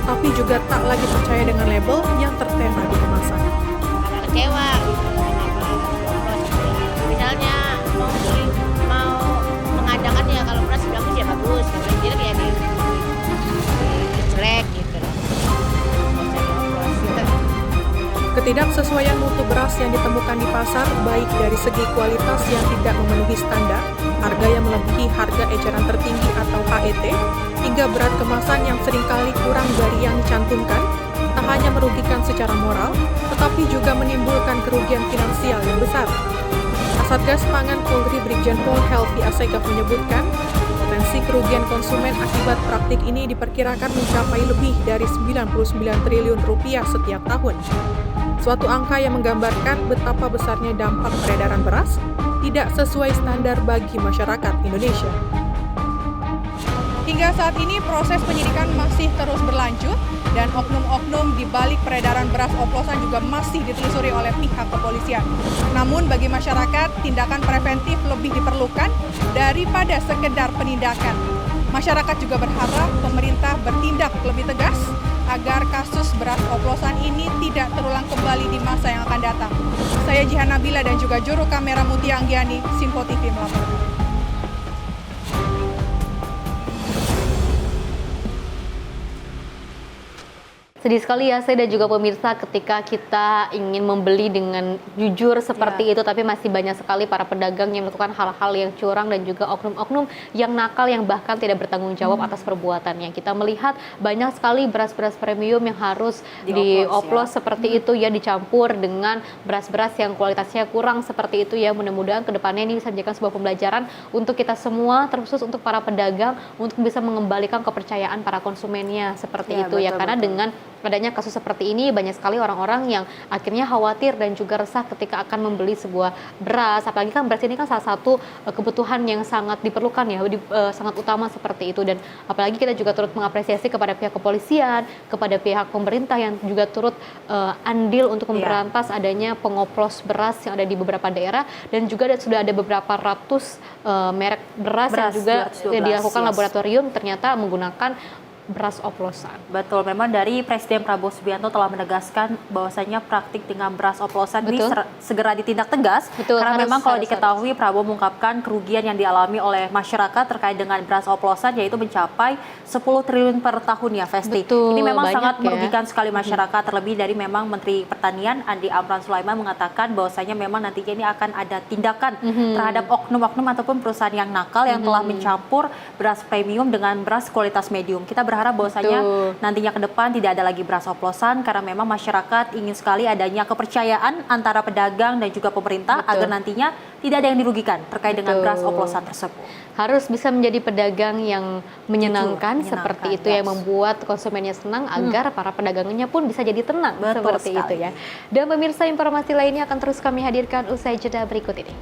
tapi juga tak lagi percaya dengan label yang tertera di kemasan. Kecewa gitu, kenapa misalnya mau mengadakan ya kalau beras bagus ya bagus, kalau jelek ya jelek gitu loh. Ketidaksesuaian mutu beras yang ditemukan di pasar baik dari segi kualitas yang tidak memenuhi standar, harga yang melebihi harga eceran tertinggi atau HET, hingga berat kemasan yang seringkali kurang dari yang dicantumkan, tak hanya merugikan secara moral, tetapi juga menimbulkan kerugian finansial yang besar. Kasatgas Pangan Polri Brigjen Pol Helvi Assegaf menyebutkan, potensi kerugian konsumen akibat praktik ini diperkirakan mencapai lebih dari 99 triliun rupiah setiap tahun. Suatu angka yang menggambarkan betapa besarnya dampak peredaran beras tidak sesuai standar bagi masyarakat Indonesia. Hingga saat ini proses penyidikan masih terus berlanjut dan oknum-oknum di balik peredaran beras oplosan juga masih ditelusuri oleh pihak kepolisian. Namun bagi masyarakat, tindakan preventif lebih diperlukan daripada sekedar penindakan. Masyarakat juga berharap pemerintah bertindak lebih tegas agar kasus beras oplosan ini tidak terulang kembali di masa yang akan datang. Saya Jihan Nabila dan juga juru kamera Mutia Anggiani, Sinpo TV melaporkan. Sedih sekali ya saya dan juga pemirsa ketika kita ingin membeli dengan jujur seperti itu, tapi masih banyak sekali para pedagang yang melakukan hal-hal yang curang dan juga oknum-oknum yang nakal yang bahkan tidak bertanggung jawab atas perbuatannya. Kita melihat banyak sekali beras-beras premium yang harus dioplos seperti itu ya, dicampur dengan beras-beras yang kualitasnya kurang seperti itu ya. Mudah-mudahan kedepannya ini bisa menjadi sebuah pembelajaran untuk kita semua, terkhusus untuk para pedagang untuk bisa mengembalikan kepercayaan para konsumennya seperti itu ya, karena dengan adanya kasus seperti ini banyak sekali orang-orang yang akhirnya khawatir dan juga resah ketika akan membeli sebuah beras, apalagi kan beras ini kan salah satu kebutuhan yang sangat diperlukan ya, sangat utama seperti itu. Dan apalagi kita juga turut mengapresiasi kepada pihak kepolisian, kepada pihak pemerintah yang juga turut andil untuk memberantas adanya pengoplos beras yang ada di beberapa daerah, dan juga sudah ada beberapa ratus merek beras yang juga dilakukan laboratorium ternyata menggunakan beras oplosan. Betul, memang dari Presiden Prabowo Subianto telah menegaskan bahwasanya praktik dengan beras oplosan ini segera ditindak tegas. Karena memang kalau diketahui Prabowo mengungkapkan kerugian yang dialami oleh masyarakat terkait dengan beras oplosan yaitu mencapai 10 triliun per tahun ya, Festi. Ini memang sangat merugikan sekali masyarakat, terlebih dari memang Menteri Pertanian Andi Amran Sulaiman mengatakan bahwasanya memang nantinya ini akan ada tindakan terhadap oknum-oknum ataupun perusahaan yang nakal yang telah mencampur beras premium dengan beras kualitas medium. Kita berharap bahwasanya nantinya ke depan tidak ada lagi beras oplosan karena memang masyarakat ingin sekali adanya kepercayaan antara pedagang dan juga pemerintah agar nantinya tidak ada yang dirugikan terkait dengan beras oplosan tersebut. Harus bisa menjadi pedagang yang menyenangkan seperti itu yang membuat konsumennya senang agar para pedagangnya pun bisa jadi tenang seperti itu ya. Dan pemirsa, informasi lainnya akan terus kami hadirkan usai jeda berikut ini.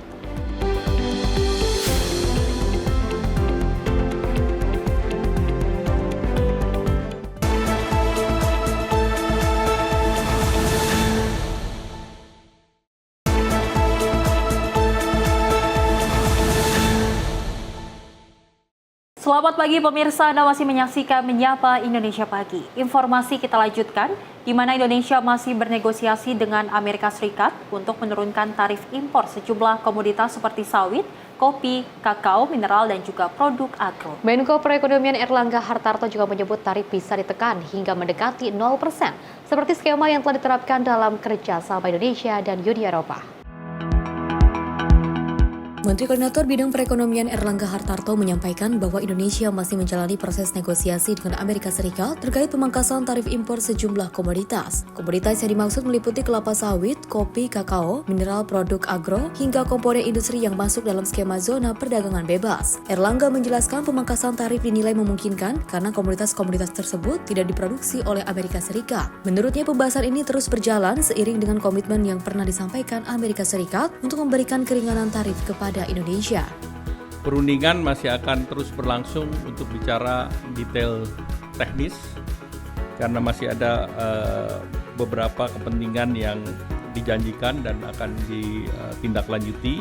Selamat pagi pemirsa, Anda masih menyaksikan Menyapa Indonesia Pagi. Informasi kita lanjutkan, di mana Indonesia masih bernegosiasi dengan Amerika Serikat untuk menurunkan tarif impor sejumlah komoditas seperti sawit, kopi, kakao, mineral, dan juga produk agro. Menko Perekonomian Erlangga Hartarto juga menyebut tarif bisa ditekan hingga mendekati 0%, seperti skema yang telah diterapkan dalam kerjasama Indonesia dan Uni Eropa. Menteri Koordinator Bidang Perekonomian Erlangga Hartarto menyampaikan bahwa Indonesia masih menjalani proses negosiasi dengan Amerika Serikat terkait pemangkasan tarif impor sejumlah komoditas. Komoditas yang dimaksud meliputi kelapa sawit, kopi, kakao, mineral, produk agro, hingga komponen industri yang masuk dalam skema zona perdagangan bebas. Erlangga menjelaskan pemangkasan tarif dinilai memungkinkan karena komoditas-komoditas tersebut tidak diproduksi oleh Amerika Serikat. Menurutnya pembahasan ini terus berjalan seiring dengan komitmen yang pernah disampaikan Amerika Serikat untuk memberikan keringanan tarif kepada Indonesia. Perundingan masih akan terus berlangsung untuk bicara detail teknis karena masih ada beberapa kepentingan yang dijanjikan dan akan ditindaklanjuti,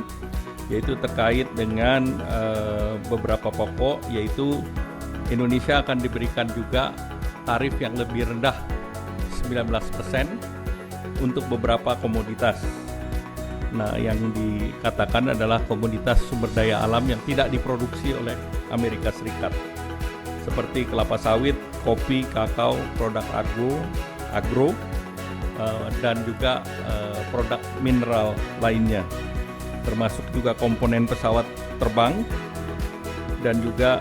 yaitu terkait dengan beberapa pokok, yaitu Indonesia akan diberikan juga tarif yang lebih rendah 19% untuk beberapa komoditas. Nah, yang dikatakan adalah komoditas sumber daya alam yang tidak diproduksi oleh Amerika Serikat, seperti kelapa sawit, kopi, kakao, produk agro, dan juga produk mineral lainnya, termasuk juga komponen pesawat terbang dan juga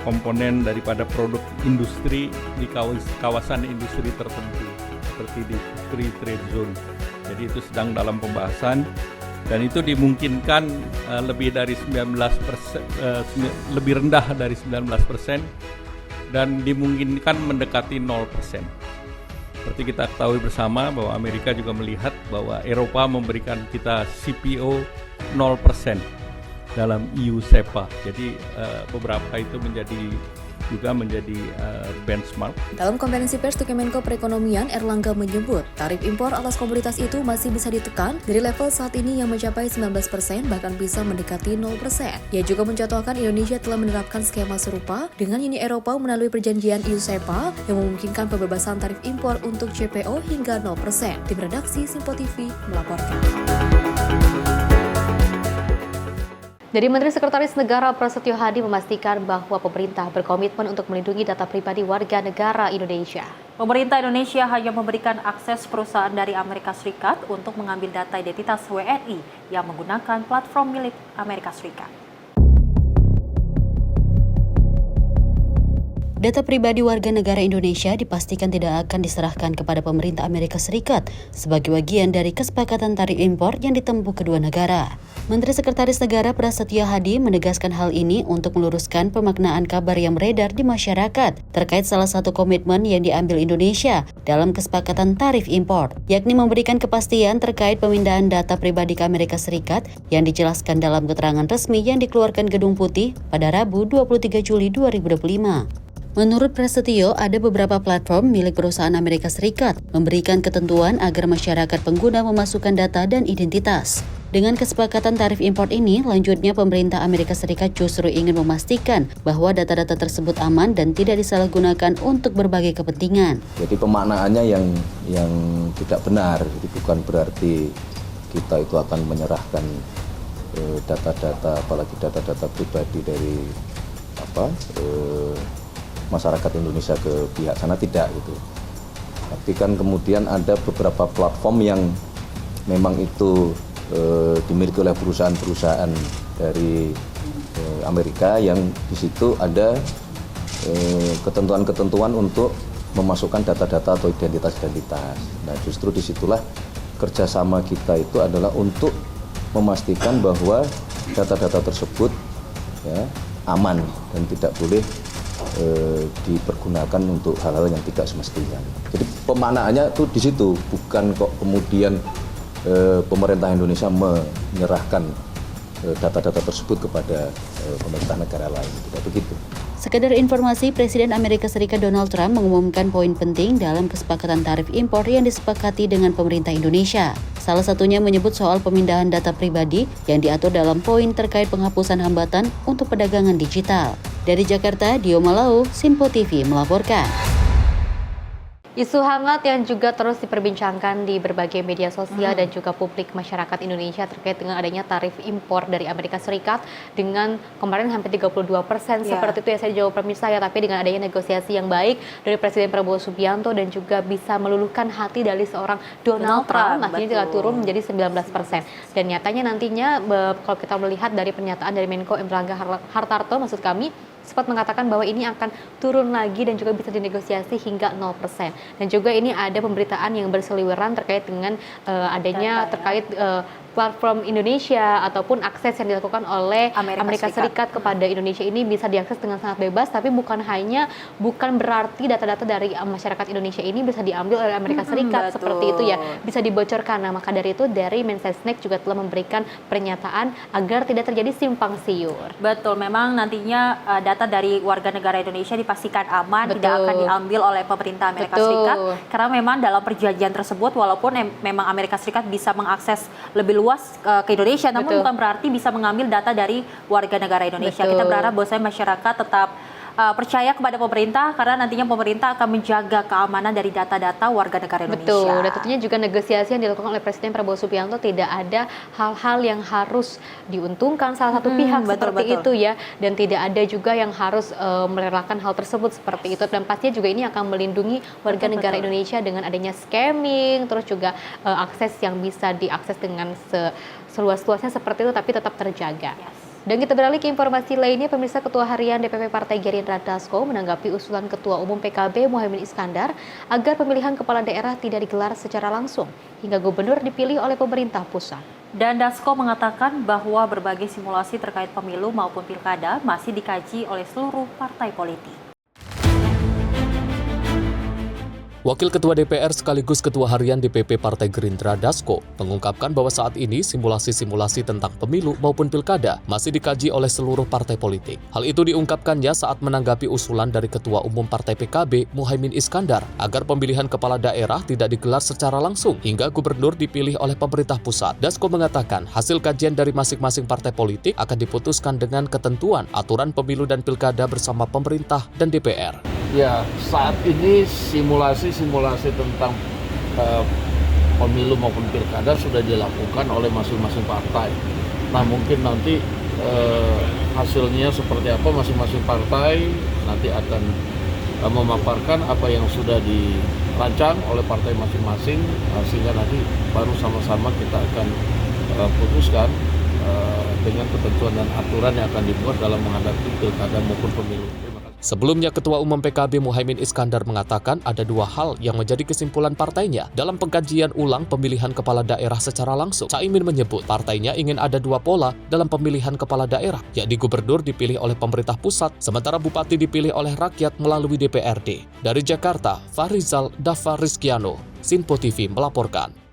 komponen daripada produk industri di kawasan industri tertentu, seperti di Free Trade Zone. Jadi itu sedang dalam pembahasan dan itu dimungkinkan lebih dari 19%, lebih rendah dari 19% dan dimungkinkan mendekati 0%. Seperti kita ketahui bersama bahwa Amerika juga melihat bahwa Eropa memberikan kita CPO 0% dalam EU SEPA. Jadi beberapa itu menjadi benchmark. Dalam konferensi pers di Menko Perekonomian, Erlangga menyebut tarif impor atas komoditas itu masih bisa ditekan dari level saat ini yang mencapai 19% bahkan bisa mendekati 0%. Ia juga mencontohkan Indonesia telah menerapkan skema serupa dengan Uni Eropa melalui perjanjian EU SEPA yang memungkinkan pembebasan tarif impor untuk CPO hingga 0%. Tim redaksi Simpo TV melaporkan. Dari Menteri Sekretaris Negara Prasetyo Hadi memastikan bahwa pemerintah berkomitmen untuk melindungi data pribadi warga negara Indonesia. Pemerintah Indonesia hanya memberikan akses perusahaan dari Amerika Serikat untuk mengambil data identitas WNI yang menggunakan platform milik Amerika Serikat. Data pribadi warga negara Indonesia dipastikan tidak akan diserahkan kepada pemerintah Amerika Serikat sebagai bagian dari kesepakatan tarif impor yang ditempuh kedua negara. Menteri Sekretaris Negara Prasetyo Hadi menegaskan hal ini untuk meluruskan pemaknaan kabar yang beredar di masyarakat terkait salah satu komitmen yang diambil Indonesia dalam kesepakatan tarif impor, yakni memberikan kepastian terkait pemindahan data pribadi ke Amerika Serikat yang dijelaskan dalam keterangan resmi yang dikeluarkan Gedung Putih pada Rabu 23 Juli 2025. Menurut Prasetyo, ada beberapa platform milik perusahaan Amerika Serikat memberikan ketentuan agar masyarakat pengguna memasukkan data dan identitas. Dengan kesepakatan tarif impor ini, lanjutnya pemerintah Amerika Serikat justru ingin memastikan bahwa data-data tersebut aman dan tidak disalahgunakan untuk berbagai kepentingan. Jadi pemaknaannya yang tidak benar, jadi bukan berarti kita itu akan menyerahkan data-data, apalagi data-data pribadi dari masyarakat Indonesia ke pihak sana, tidak gitu. Tapi kan kemudian ada beberapa platform yang memang itu dimiliki oleh perusahaan-perusahaan dari Amerika yang di situ ada ketentuan-ketentuan untuk memasukkan data-data atau identitas-identitas. Nah, justru disitulah kerjasama kita itu adalah untuk memastikan bahwa data-data tersebut ya, aman dan tidak boleh dipergunakan untuk hal-hal yang tidak semestinya. Jadi pemaknaannya itu di situ, bukan kok kemudian pemerintah Indonesia menyerahkan data-data tersebut kepada pemerintah negara lain, tidak begitu. Sekedar informasi, Presiden Amerika Serikat Donald Trump mengumumkan poin penting dalam kesepakatan tarif impor yang disepakati dengan pemerintah Indonesia. Salah satunya menyebut soal pemindahan data pribadi yang diatur dalam poin terkait penghapusan hambatan untuk perdagangan digital. Dari Jakarta, Dio Malau, Simpo TV melaporkan. Isu hangat yang juga terus diperbincangkan di berbagai media sosial dan juga publik masyarakat Indonesia terkait dengan adanya tarif impor dari Amerika Serikat dengan kemarin hampir 32%. Seperti itu ya, saya jawab pemirsa ya, tapi dengan adanya negosiasi yang baik dari Presiden Prabowo Subianto dan juga bisa meluluhkan hati dari seorang Donald Trump, akhirnya turun menjadi 19%. Dan nyatanya nantinya kalau kita melihat dari pernyataan dari Menko Erlangga Hartarto, maksud kami, sempat mengatakan bahwa ini akan turun lagi dan juga bisa dinegosiasi hingga 0%. Dan juga ini ada pemberitaan yang berseliweran terkait dengan adanya terkait platform Indonesia ataupun akses yang dilakukan oleh Amerika Serikat kepada Indonesia ini bisa diakses dengan sangat bebas, tapi bukan berarti data-data dari masyarakat Indonesia ini bisa diambil oleh Amerika Serikat. Seperti itu ya, bisa dibocorkan. Nah, maka dari itu dari Mensesnek juga telah memberikan pernyataan agar tidak terjadi simpang siur. Betul, memang nantinya data dari warga negara Indonesia dipastikan aman, tidak akan diambil oleh pemerintah Amerika Serikat, karena memang dalam perjanjian tersebut walaupun memang Amerika Serikat bisa mengakses lebih luas ke Indonesia, namun bukan berarti bisa mengambil data dari warga negara Indonesia. Kita berharap bahwa masyarakat tetap percaya kepada pemerintah, karena nantinya pemerintah akan menjaga keamanan dari data-data warga negara Indonesia. Betul, dan tentunya juga negosiasi yang dilakukan oleh Presiden Prabowo Subianto tidak ada hal-hal yang harus diuntungkan salah satu pihak seperti itu ya, dan tidak ada juga yang harus merelakan hal tersebut seperti itu. Dan pastinya juga ini akan melindungi warga negara Indonesia dengan adanya scamming, terus juga akses yang bisa diakses dengan seluas-luasnya seperti itu, tapi tetap terjaga. Dan kita beralih ke informasi lainnya, pemirsa. Ketua Harian DPP Partai Gerindra Dasko menanggapi usulan Ketua Umum PKB Muhaimin Iskandar agar pemilihan kepala daerah tidak digelar secara langsung hingga gubernur dipilih oleh pemerintah pusat. Dan Dasko mengatakan bahwa berbagai simulasi terkait pemilu maupun pilkada masih dikaji oleh seluruh partai politik. Wakil Ketua DPR sekaligus Ketua Harian DPP Partai Gerindra Dasko mengungkapkan bahwa saat ini simulasi-simulasi tentang pemilu maupun pilkada masih dikaji oleh seluruh partai politik. Hal itu diungkapkannya saat menanggapi usulan dari Ketua Umum Partai PKB Muhaimin Iskandar agar pemilihan kepala daerah tidak digelar secara langsung hingga gubernur dipilih oleh pemerintah pusat. Dasko mengatakan hasil kajian dari masing-masing partai politik akan diputuskan dengan ketentuan aturan pemilu dan pilkada bersama pemerintah dan DPR. Ya, saat ini simulasi tentang pemilu maupun pilkada sudah dilakukan oleh masing-masing partai. Nah, mungkin nanti hasilnya seperti apa, masing-masing partai nanti akan memaparkan apa yang sudah dirancang oleh partai masing-masing, sehingga nanti baru sama-sama kita akan putuskan dengan ketentuan dan aturan yang akan dibuat dalam menghadapi pilkada maupun pemilu. Sebelumnya, Ketua Umum PKB Muhaimin Iskandar mengatakan ada dua hal yang menjadi kesimpulan partainya dalam pengkajian ulang pemilihan kepala daerah secara langsung. Caimin menyebut partainya ingin ada dua pola dalam pemilihan kepala daerah, yakni gubernur dipilih oleh pemerintah pusat, sementara bupati dipilih oleh rakyat melalui DPRD. Dari Jakarta, Farizal Dava Rizkiano, Simpo TV melaporkan.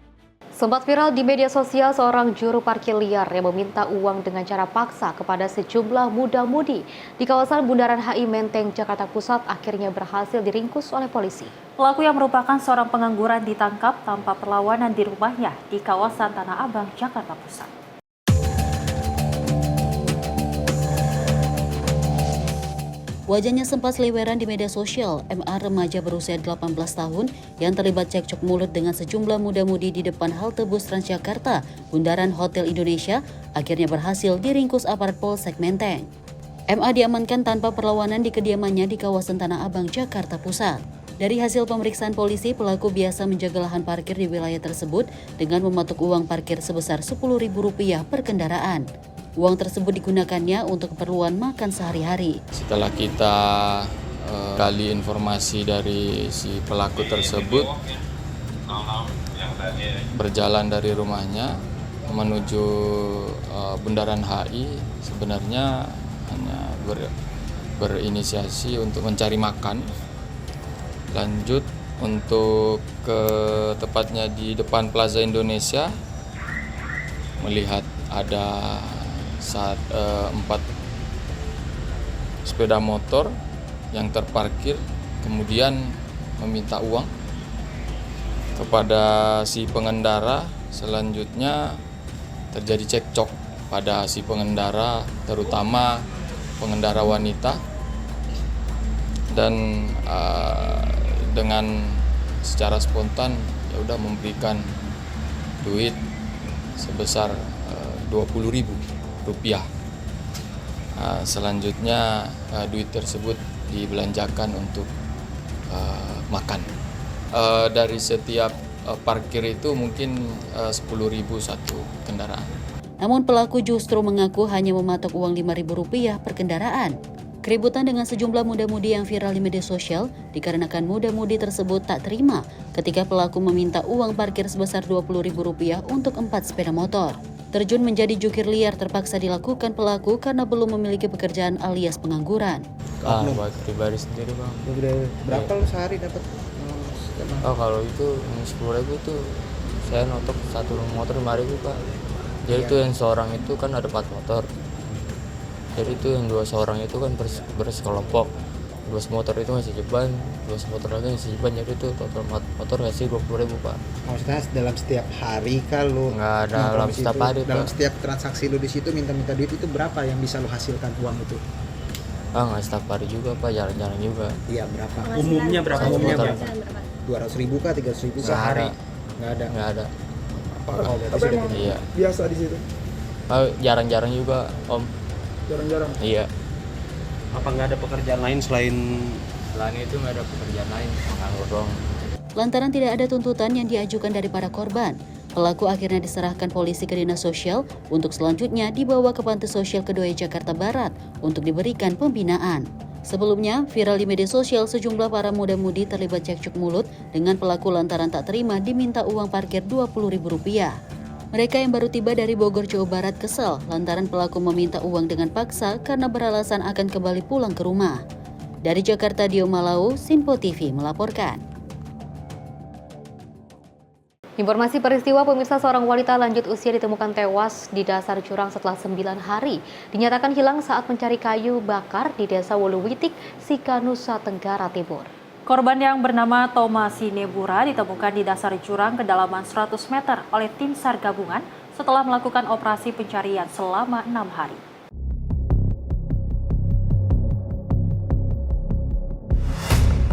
Sempat viral di media sosial seorang juru parkir liar yang meminta uang dengan cara paksa kepada sejumlah muda-mudi di kawasan Bundaran HI Menteng, Jakarta Pusat akhirnya berhasil diringkus oleh polisi. Pelaku yang merupakan seorang pengangguran ditangkap tanpa perlawanan di rumahnya di kawasan Tanah Abang, Jakarta Pusat. Wajahnya sempat seliweran di media sosial. MA remaja berusia 18 tahun yang terlibat cekcok mulut dengan sejumlah muda-mudi di depan halte bus Transjakarta, bundaran Hotel Indonesia, akhirnya berhasil diringkus aparat Polsek Menteng. MA diamankan tanpa perlawanan di kediamannya di kawasan Tanah Abang, Jakarta Pusat. Dari hasil pemeriksaan polisi, pelaku biasa menjaga lahan parkir di wilayah tersebut dengan mematok uang parkir sebesar Rp10.000 per kendaraan. Uang tersebut digunakannya untuk keperluan makan sehari-hari. Setelah kita gali informasi dari si pelaku tersebut, berjalan dari rumahnya menuju Bundaran HI, sebenarnya hanya berinisiasi untuk mencari makan. Lanjut untuk ke tepatnya di depan Plaza Indonesia, melihat ada 4 sepeda motor yang terparkir, kemudian meminta uang kepada si pengendara. Selanjutnya terjadi cekcok pada si pengendara, terutama pengendara wanita, dan dengan secara spontan ya udah memberikan duit sebesar Rp20.000. Selanjutnya duit tersebut dibelanjakan untuk makan. Dari setiap parkir itu mungkin Rp10.000 satu kendaraan. Namun pelaku justru mengaku hanya mematok uang Rp5.000 per kendaraan. Keributan dengan sejumlah muda-mudi yang viral di media sosial dikarenakan muda-mudi tersebut tak terima ketika pelaku meminta uang parkir sebesar Rp20.000 untuk 4 sepeda motor. Terjun menjadi jukir liar terpaksa dilakukan pelaku karena belum memiliki pekerjaan alias pengangguran. Buat pribadi sendiri, Bang. Berapa lu sehari dapat? Kalau itu 10.000 itu saya notok satu motor 5.000, Pak. Jadi itu yang seorang itu kan ada 4 motor. Jadi itu yang 2 seorang itu kan bersekelompok. 2 motor itu ngasih jeban, 2 motor lagi ngasih jeban, jadi itu total motor ngasih 20.000, Pak. Maksudnya dalam setiap hari kalau nggak dalam setiap hari, dalam Pak. setiap transaksi lu di situ minta duit itu berapa yang bisa lu hasilkan uang itu? Nggak setiap hari juga, Pak, jarang-jarang juga. Iya, berapa? Umumnya berapa? Umumnya berapa? 200.000 kah, 300.000 kah? Sehari? Nggak ada. Nggak ada. Berarti sudah Iya. Biasa di situ? Jarang-jarang juga, Om. Jarang-jarang? Iya. Apa nggak ada pekerjaan lain selain itu nggak ada pekerjaan lain, nganggur doang. Lantaran tidak ada tuntutan yang diajukan dari para korban, pelaku akhirnya diserahkan polisi ke Dinas Sosial untuk selanjutnya dibawa ke Panti Sosial Kedoya, Jakarta Barat untuk diberikan pembinaan. Sebelumnya, viral di media sosial sejumlah para muda-mudi terlibat cekcok mulut dengan pelaku lantaran tak terima diminta uang parkir Rp20.000. Mereka yang baru tiba dari Bogor, Jawa Barat kesal lantaran pelaku meminta uang dengan paksa karena beralasan akan kembali pulang ke rumah. Dari Jakarta, Dio Malau, Simpo TV melaporkan. Informasi peristiwa pemirsa, seorang wanita lanjut usia ditemukan tewas di dasar jurang setelah 9 hari. Dinyatakan hilang saat mencari kayu bakar di Desa Woluwitik, Sika, Nusa Tenggara Timur. Korban yang bernama Thomas Sinebura ditemukan di dasar jurang kedalaman 100 meter oleh tim SAR gabungan setelah melakukan operasi pencarian selama 6 hari.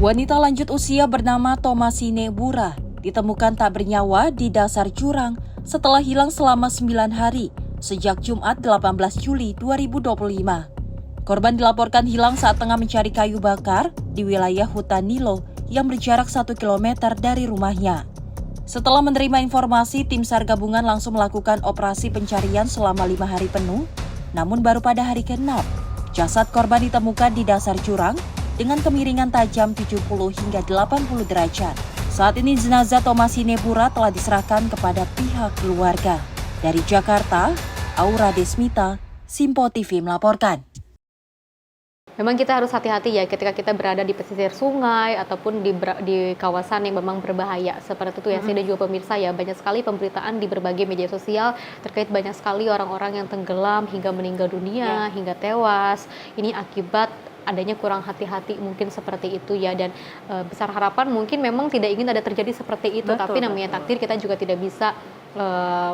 Wanita lanjut usia bernama Thomas Sinebura ditemukan tak bernyawa di dasar jurang setelah hilang selama 9 hari sejak Jumat 18 Juli 2025. Korban dilaporkan hilang saat tengah mencari kayu bakar di wilayah hutan Nilo yang berjarak 1 km dari rumahnya. Setelah menerima informasi, tim SAR gabungan langsung melakukan operasi pencarian selama 5 hari penuh, namun baru pada hari ke-6, jasad korban ditemukan di dasar jurang dengan kemiringan tajam 70 hingga 80 derajat. Saat ini jenazah Thomas Sinebura telah diserahkan kepada pihak keluarga. Dari Jakarta, Aura Desmita, Simpo TV melaporkan. Memang kita harus hati-hati ya ketika kita berada di pesisir sungai ataupun di kawasan yang memang berbahaya seperti itu ya. Saya dan juga pemirsa ya, banyak sekali pemberitaan di berbagai media sosial terkait banyak sekali orang-orang yang tenggelam hingga meninggal dunia, hingga tewas. Ini akibat adanya kurang hati-hati mungkin seperti itu ya, dan besar harapan mungkin memang tidak ingin ada terjadi seperti itu, tapi namanya takdir, kita juga tidak bisa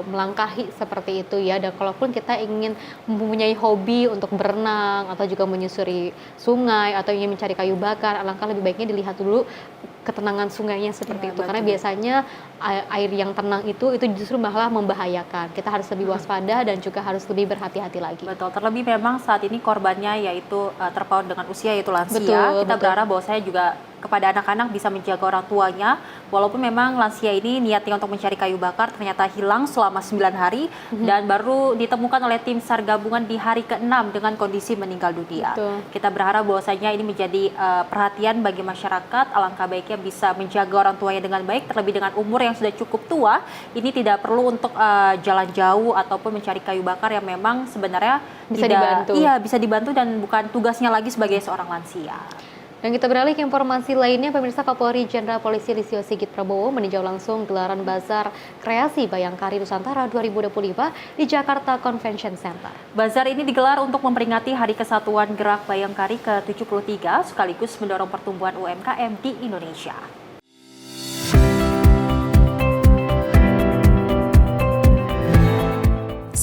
melangkahi seperti itu ya. Dan kalaupun kita ingin mempunyai hobi untuk berenang atau juga menyusuri sungai atau ingin mencari kayu bakar, alangkah lebih baiknya dilihat dulu ketenangan sungainya seperti itu, karena biasanya air yang tenang itu justru malah membahayakan. Kita harus lebih waspada dan juga harus lebih berhati-hati lagi. Betul, terlebih memang saat ini korbannya yaitu terpaut dengan usia yaitu lansia. Kita berharap bahwa saya juga kepada anak-anak bisa menjaga orang tuanya, walaupun memang lansia ini niatnya untuk mencari kayu bakar ternyata hilang selama 9 hari dan baru ditemukan oleh tim SAR gabungan di hari ke-6 dengan kondisi meninggal dunia. Kita berharap bahwasanya ini menjadi perhatian bagi masyarakat, alangkah baiknya bisa menjaga orang tuanya dengan baik, terlebih dengan umur yang sudah cukup tua. Ini tidak perlu untuk jalan jauh ataupun mencari kayu bakar yang memang sebenarnya bisa dibantu dan bukan tugasnya lagi sebagai seorang lansia. Dan kita beralih ke informasi lainnya, pemirsa. Kapolri Jenderal Polisi Listio Sigit Prabowo meninjau langsung gelaran Bazar Kreasi Bayangkari Nusantara 2025 di Jakarta Convention Center. Bazar ini digelar untuk memperingati Hari Kesatuan Gerak Bayangkari ke-73 sekaligus mendorong pertumbuhan UMKM di Indonesia.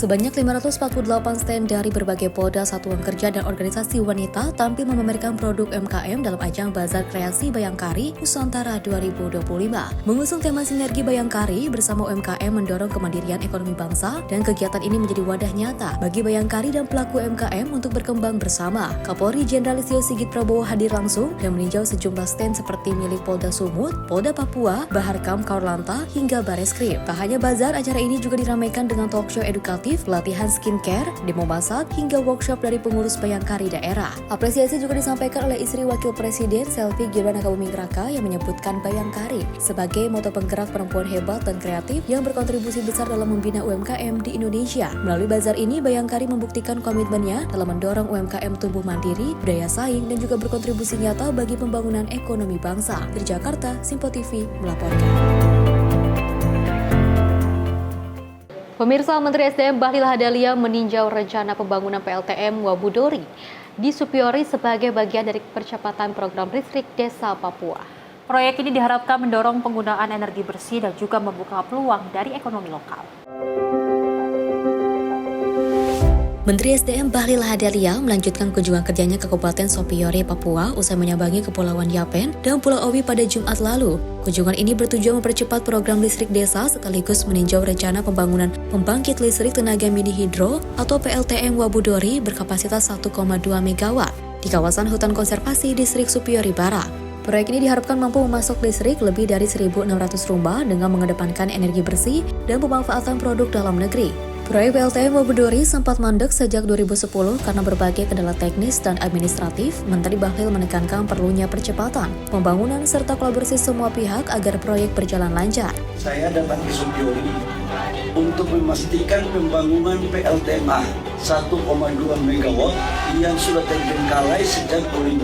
Sebanyak 548 stand dari berbagai polda, satuan kerja, dan organisasi wanita tampil memamerkan produk UMKM dalam ajang Bazar Kreasi Bayangkari Nusantara 2025. Mengusung tema Sinergi Bayangkari bersama UMKM mendorong kemandirian ekonomi bangsa, dan kegiatan ini menjadi wadah nyata bagi Bayangkari dan pelaku UMKM untuk berkembang bersama. Kapolri Jenderal Listio Sigit Prabowo hadir langsung dan meninjau sejumlah stand seperti milik Polda Sumut, Polda Papua, Baharkam Korlanta, hingga Bareskrim. Tak hanya bazar, acara ini juga diramaikan dengan talk show edukatif, pelatihan skincare, demo masak, hingga workshop dari pengurus Bayangkari daerah. Apresiasi juga disampaikan oleh istri Wakil Presiden Selvi Girwanaka Buming Raka yang menyebutkan Bayangkari sebagai motor penggerak perempuan hebat dan kreatif yang berkontribusi besar dalam membina UMKM di Indonesia. Melalui bazar ini, Bayangkari membuktikan komitmennya dalam mendorong UMKM tumbuh mandiri, berdaya saing, dan juga berkontribusi nyata bagi pembangunan ekonomi bangsa. Dari Jakarta, Simpo TV melaporkan. Pemirsa, Menteri SDM Bahlil Lahadalia meninjau rencana pembangunan PLTM Wabudori di Supiori sebagai bagian dari percepatan program listrik Desa Papua. Proyek ini diharapkan mendorong penggunaan energi bersih dan juga membuka peluang dari ekonomi lokal. Menteri SDM Bahlil Lahadalia melanjutkan kunjungan kerjanya ke Kabupaten Supiori, Papua usai menyambangi Kepulauan Yapen dan Pulau Owi pada Jumat lalu. Kunjungan ini bertujuan mempercepat program listrik desa sekaligus meninjau rencana pembangunan pembangkit listrik tenaga mini hidro atau PLTM Wabudori berkapasitas 1,2 MW di kawasan hutan konservasi distrik Supiori Barat. Proyek ini diharapkan mampu memasok listrik lebih dari 1.600 rumah dengan mengedepankan energi bersih dan pemanfaatan produk dalam negeri. Proyek PLTM Wabudori sempat mandek sejak 2010 karena berbagai kendala teknis dan administratif. Menteri Bahlil menekankan perlunya percepatan, pembangunan serta kolaborasi semua pihak agar proyek berjalan lancar. Saya datang ke Supiori untuk memastikan pembangunan PLTMA 1,2 MW yang sudah terbengkalai sejak 2010.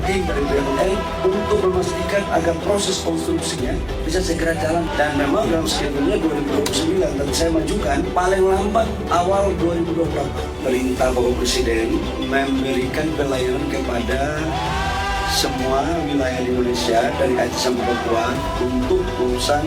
Tim dari PLN untuk memastikan agar proses konstruksinya bisa segera jalan, dan memang dalam skedulnya 2029 dan saya majukan paling lambat awal 2024. Perintah Bapak Presiden memberikan pelayanan kepada semua wilayah di Indonesia dari Aceh sampai Papua untuk urusan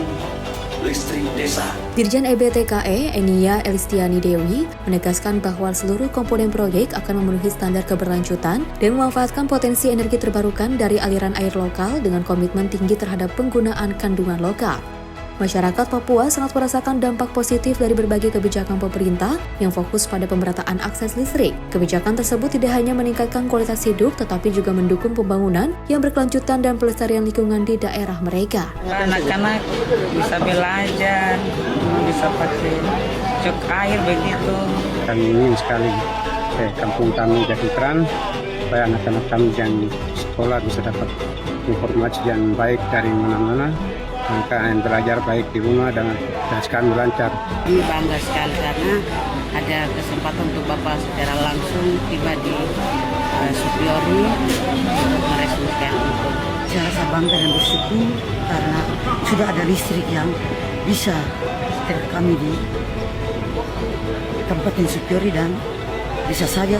listrik desa. Dirjen EBTKE Enia Elistiani Dewi menegaskan bahwa seluruh komponen proyek akan memenuhi standar keberlanjutan dan memanfaatkan potensi energi terbarukan dari aliran air lokal dengan komitmen tinggi terhadap penggunaan kandungan lokal. Masyarakat Papua sangat merasakan dampak positif dari berbagai kebijakan pemerintah yang fokus pada pemerataan akses listrik. Kebijakan tersebut tidak hanya meningkatkan kualitas hidup, tetapi juga mendukung pembangunan yang berkelanjutan dan pelestarian lingkungan di daerah mereka. Anak-anak bisa belajar, bisa pakai cuk air begitu. Kami ingin sekali kampung kami Jatitran, supaya anak-anak kami yang sekolah bisa dapat informasi yang baik dari mana-mana. Maka belajar baik di rumah dan kami lancar. Kami bangga sekali karena ada kesempatan untuk Bapak secara langsung tiba di Supiori meresmikan untuk. Saya rasa bangga dan bersyukur karena sudah ada listrik yang bisa setelah kami di Kabupaten Supiori dan bisa saja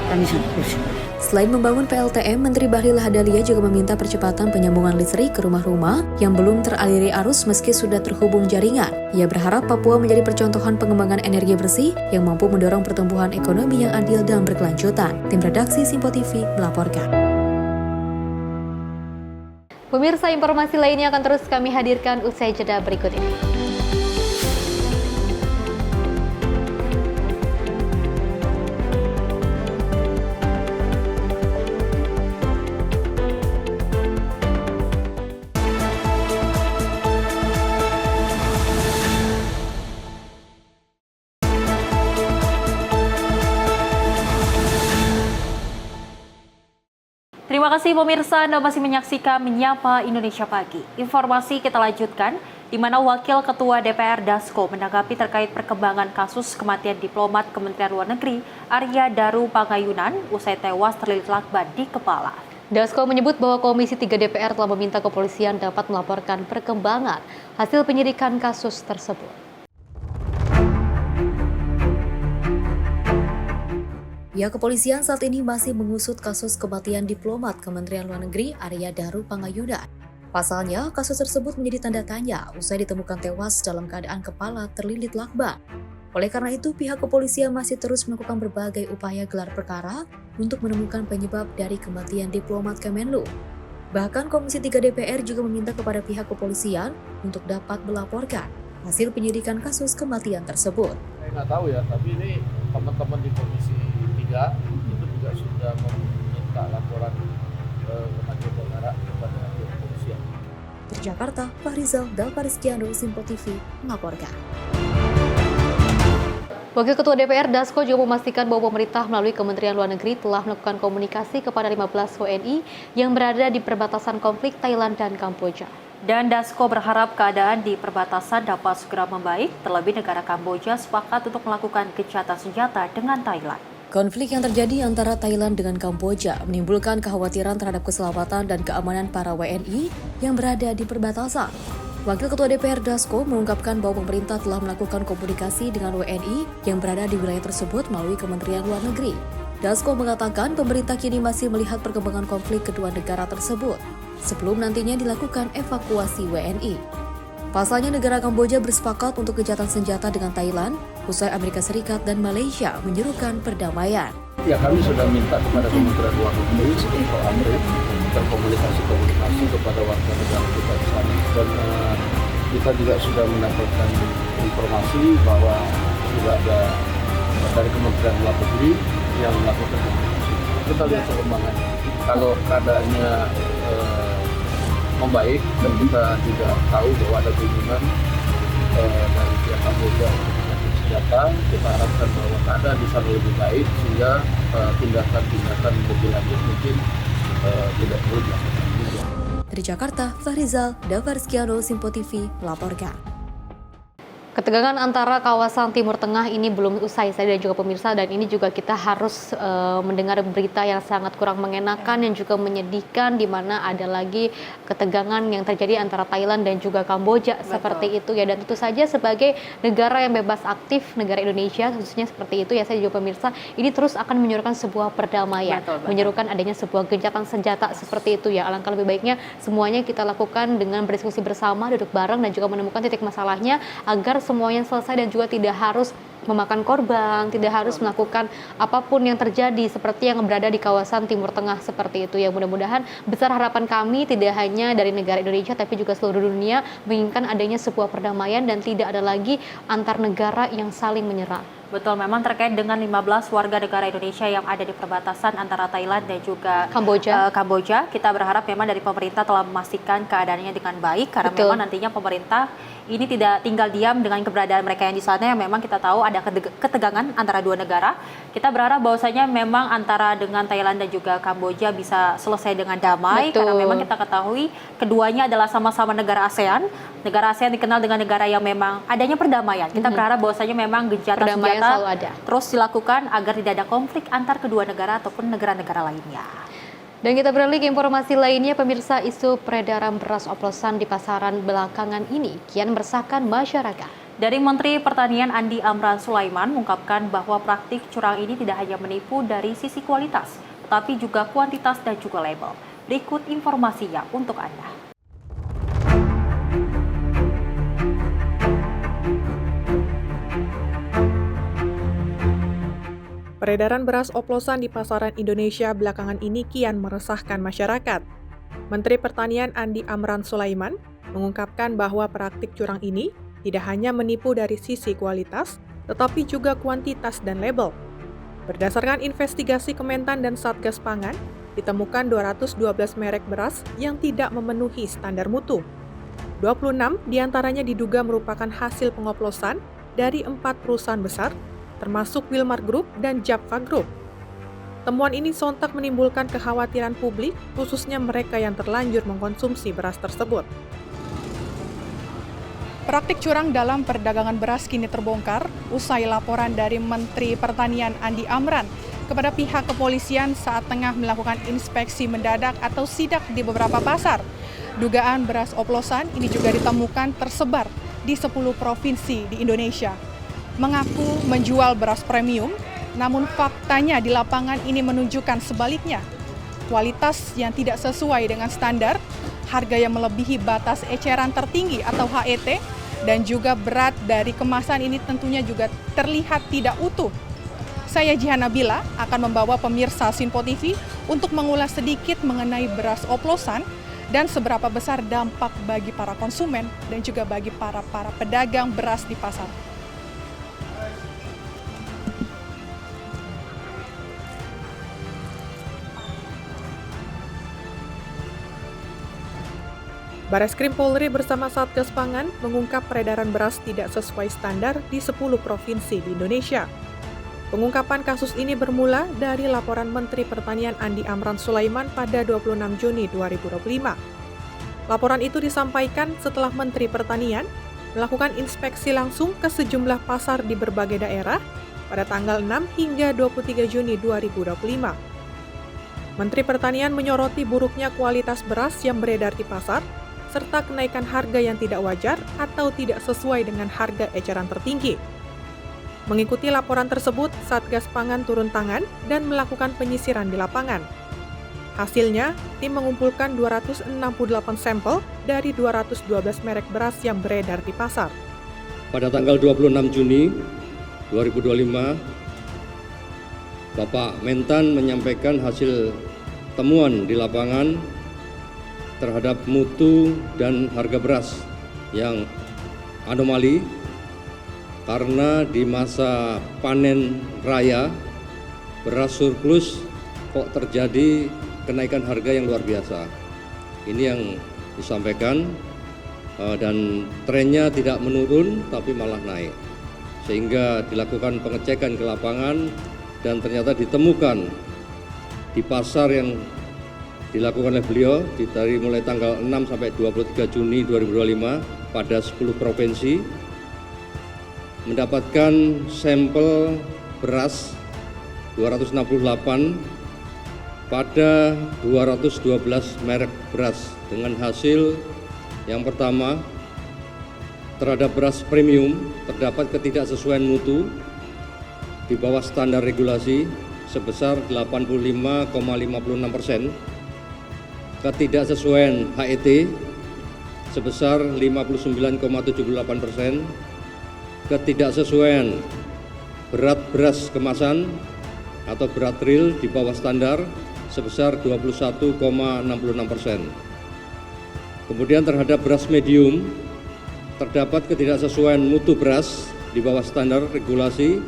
kami sangat bersyukur. Selain membangun PLTM, Menteri Bahlil Lahadalia juga meminta percepatan penyambungan listrik ke rumah-rumah yang belum teraliri arus meski sudah terhubung jaringan. Ia berharap Papua menjadi percontohan pengembangan energi bersih yang mampu mendorong pertumbuhan ekonomi yang adil dan berkelanjutan. Tim redaksi Simpo TV melaporkan. Pemirsa, informasi lainnya akan terus kami hadirkan usai jeda berikut ini. Terima kasih pemirsa, Anda masih menyaksikan Menyapa Indonesia Pagi. Informasi kita lanjutkan, di mana Wakil Ketua DPR Dasko menanggapi terkait perkembangan kasus kematian diplomat Kementerian Luar Negeri Arya Daru Pangayunan usai tewas terlilit lakban di kepala. Dasko menyebut bahwa Komisi 3 DPR telah meminta kepolisian dapat melaporkan perkembangan hasil penyidikan kasus tersebut. Pihak kepolisian saat ini masih mengusut kasus kematian diplomat Kementerian Luar Negeri Arya Daru Pangayunan. Pasalnya, kasus tersebut menjadi tanda tanya usai ditemukan tewas dalam keadaan kepala terlilit lakban. Oleh karena itu, pihak kepolisian masih terus melakukan berbagai upaya gelar perkara untuk menemukan penyebab dari kematian diplomat Kemenlu. Bahkan Komisi 3 DPR juga meminta kepada pihak kepolisian untuk dapat melaporkan hasil penyidikan kasus kematian tersebut. Saya nggak tahu ya, tapi ini teman-teman di Komisi 3 itu juga sudah meminta laporan kematian perkara kepada pihak kepolisian. Dari Jakarta, Fahrizal Dalpariskiando, Simpo TV melaporkan. Wakil Ketua DPR Dasko juga memastikan bahwa pemerintah melalui Kementerian Luar Negeri telah melakukan komunikasi kepada 15 WNI yang berada di perbatasan konflik Thailand dan Kamboja. Dan Dasko berharap keadaan di perbatasan dapat segera membaik, terlebih negara Kamboja sepakat untuk melakukan gencatan senjata dengan Thailand. Konflik yang terjadi antara Thailand dengan Kamboja menimbulkan kekhawatiran terhadap keselamatan dan keamanan para WNI yang berada di perbatasan. Wakil Ketua DPR Dasko mengungkapkan bahwa pemerintah telah melakukan komunikasi dengan WNI yang berada di wilayah tersebut melalui Kementerian Luar Negeri. Dasko mengatakan pemerintah kini masih melihat perkembangan konflik kedua negara tersebut sebelum nantinya dilakukan evakuasi WNI. Pasalnya negara Kamboja bersepakat untuk gencatan senjata dengan Thailand usai Amerika Serikat dan Malaysia menyerukan perdamaian. Ya, kami sudah minta kepada Kementerian Luar Negeri untuk berkomunikasi kepada warga negara kita di sana. Dan kita juga sudah mendapatkan informasi bahwa sudah ada dari Kementerian Luar Negeri yang melakukan komunikasi. Kita lihat perkembangannya. Kalau keadaannya membaik dan kita juga tahu bahwa ada kunjungan dari pihak Kamboja untuk gencatan senjata, kita harapkan bahwa keadaan di sana lebih baik sehingga tindakan-tindakan lebih lanjut mungkin tidak perlu dilakukan. Dari Jakarta, Fahrizal Dalpariskiando, Simpo TV melaporkan. Ketegangan antara kawasan Timur Tengah ini belum usai, saya dan juga pemirsa, dan ini juga kita harus mendengar berita yang sangat kurang mengenakan yang juga menyedihkan, di mana ada lagi ketegangan yang terjadi antara Thailand dan juga Kamboja. Betul. Seperti itu ya, dan tentu saja sebagai negara yang bebas aktif, negara Indonesia khususnya seperti itu ya, saya juga pemirsa, ini terus akan menyerukan sebuah perdamaian, menyerukan adanya sebuah gencatan senjata seperti itu ya. Alangkah lebih baiknya semuanya kita lakukan dengan berdiskusi bersama, duduk bareng dan juga menemukan titik masalahnya agar semuanya selesai dan juga tidak harus memakan korban, tidak harus melakukan apapun yang terjadi seperti yang berada di kawasan Timur Tengah seperti itu ya. Mudah-mudahan besar harapan kami tidak hanya dari negara Indonesia tapi juga seluruh dunia menginginkan adanya sebuah perdamaian dan tidak ada lagi antar negara yang saling menyerang. Betul, memang terkait dengan 15 warga negara Indonesia yang ada di perbatasan antara Thailand dan juga Kamboja, kita berharap memang dari pemerintah telah memastikan keadaannya dengan baik, karena memang nantinya pemerintah ini tidak tinggal diam dengan keberadaan mereka yang di sana, yang memang kita tahu ada ketegangan antara dua negara. Kita berharap bahwasanya memang antara dengan Thailand dan juga Kamboja bisa selesai dengan damai. Karena memang kita ketahui keduanya adalah sama-sama negara ASEAN. Negara ASEAN dikenal dengan negara yang memang adanya perdamaian. Kita berharap bahwasanya memang gencatan senjata terus dilakukan agar tidak ada konflik antar kedua negara ataupun negara-negara lainnya. Dan kita beralih ke informasi lainnya, pemirsa, isu peredaran beras oplosan di pasaran belakangan ini kian meresahkan masyarakat. Dari Menteri Pertanian Andi Amran Sulaiman mengungkapkan bahwa praktik curang ini tidak hanya menipu dari sisi kualitas, tetapi juga kuantitas dan juga label. Berikut informasinya untuk Anda. Peredaran beras oplosan di pasaran Indonesia belakangan ini kian meresahkan masyarakat. Menteri Pertanian Andi Amran Sulaiman mengungkapkan bahwa praktik curang ini tidak hanya menipu dari sisi kualitas, tetapi juga kuantitas dan label. Berdasarkan investigasi Kementan dan Satgas Pangan, ditemukan 212 merek beras yang tidak memenuhi standar mutu. 26 diantaranya diduga merupakan hasil pengoplosan dari 4 perusahaan besar, termasuk Wilmar Group dan Japfa Group. Temuan ini sontak menimbulkan kekhawatiran publik, khususnya mereka yang terlanjur mengkonsumsi beras tersebut. Praktik curang dalam perdagangan beras kini terbongkar usai laporan dari Menteri Pertanian Andi Amran kepada pihak kepolisian saat tengah melakukan inspeksi mendadak atau sidak di beberapa pasar. Dugaan beras oplosan ini juga ditemukan tersebar di 10 provinsi di Indonesia. Mengaku menjual beras premium, namun faktanya di lapangan ini menunjukkan sebaliknya. Kualitas yang tidak sesuai dengan standar, harga yang melebihi batas eceran tertinggi atau HET, dan juga berat dari kemasan ini tentunya juga terlihat tidak utuh. Saya Jihan Nabila akan membawa pemirsa Sinpo TV untuk mengulas sedikit mengenai beras oplosan dan seberapa besar dampak bagi para konsumen dan juga bagi para pedagang beras di pasar. Bareskrim Polri bersama Satgas Pangan mengungkap peredaran beras tidak sesuai standar di 10 provinsi di Indonesia. Pengungkapan kasus ini bermula dari laporan Menteri Pertanian Andi Amran Sulaiman pada 26 Juni 2025. Laporan itu disampaikan setelah Menteri Pertanian melakukan inspeksi langsung ke sejumlah pasar di berbagai daerah pada tanggal 6 hingga 23 Juni 2025. Menteri Pertanian menyoroti buruknya kualitas beras yang beredar di pasar, serta kenaikan harga yang tidak wajar atau tidak sesuai dengan harga eceran tertinggi. Mengikuti laporan tersebut, Satgas Pangan turun tangan dan melakukan penyisiran di lapangan. Hasilnya, tim mengumpulkan 268 sampel dari 212 merek beras yang beredar di pasar. Pada tanggal 26 Juni 2025, Bapak Mentan menyampaikan hasil temuan di lapangan terhadap mutu dan harga beras yang anomali karena di masa panen raya beras surplus kok terjadi kenaikan harga yang luar biasa. Ini yang disampaikan dan trennya tidak menurun tapi malah naik. Sehingga dilakukan pengecekan ke lapangan dan ternyata ditemukan di pasar yang dilakukan oleh beliau dari mulai tanggal 6 sampai 23 Juni 2025 pada 10 provinsi mendapatkan sampel beras 268 pada 212 merek beras dengan hasil yang pertama terhadap beras premium terdapat ketidaksesuaian mutu di bawah standar regulasi sebesar 85,56%. Ketidaksesuaian HET sebesar 59,78%, ketidaksesuaian berat beras kemasan atau berat real di bawah standar sebesar 21,66%. Kemudian terhadap beras medium terdapat ketidaksesuaian mutu beras di bawah standar regulasi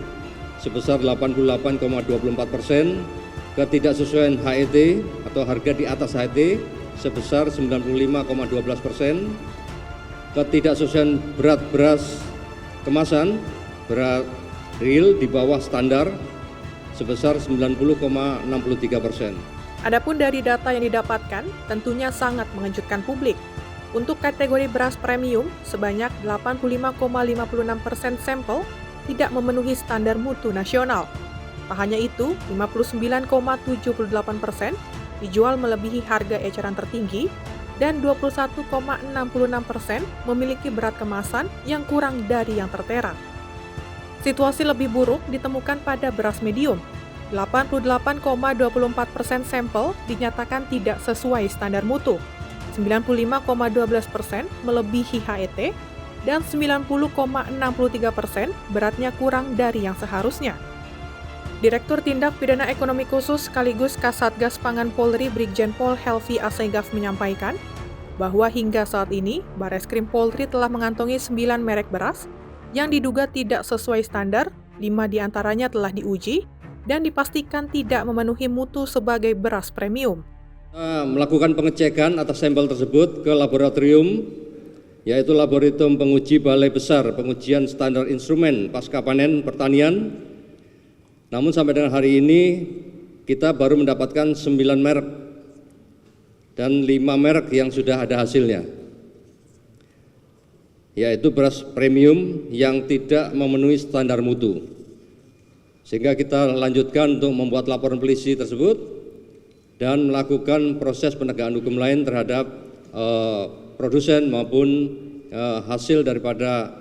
sebesar 88,24%. Ketidaksesuaian HET atau harga di atas HET sebesar 95,12%, ketidaksesuaian berat beras kemasan berat real di bawah standar sebesar 90,63%. Adapun dari data yang didapatkan, tentunya sangat mengejutkan publik. Untuk kategori beras premium, sebanyak 85,56% sampel tidak memenuhi standar mutu nasional. Tak hanya itu, 59,78% dijual melebihi harga eceran tertinggi dan 21,66% memiliki berat kemasan yang kurang dari yang tertera. Situasi lebih buruk ditemukan pada beras medium. 88,24% sampel dinyatakan tidak sesuai standar mutu, 95,12% melebihi HET, dan 90,63% beratnya kurang dari yang seharusnya. Direktur Tindak Pidana Ekonomi Khusus sekaligus Kasatgas Pangan Polri Brigjen Pol Helvi Assegaf menyampaikan bahwa hingga saat ini Bareskrim Polri telah mengantongi 9 merek beras yang diduga tidak sesuai standar, 5 diantaranya telah diuji dan dipastikan tidak memenuhi mutu sebagai beras premium. Kita melakukan pengecekan atas sampel tersebut ke laboratorium, yaitu Laboratorium Penguji Balai Besar Pengujian Standar Instrumen Pasca Panen Pertanian. Namun sampai dengan hari ini kita baru mendapatkan 9 merek dan 5 merek yang sudah ada hasilnya, yaitu beras premium yang tidak memenuhi standar mutu. Sehingga kita lanjutkan untuk membuat laporan polisi tersebut dan melakukan proses penegakan hukum lain terhadap produsen maupun hasil daripada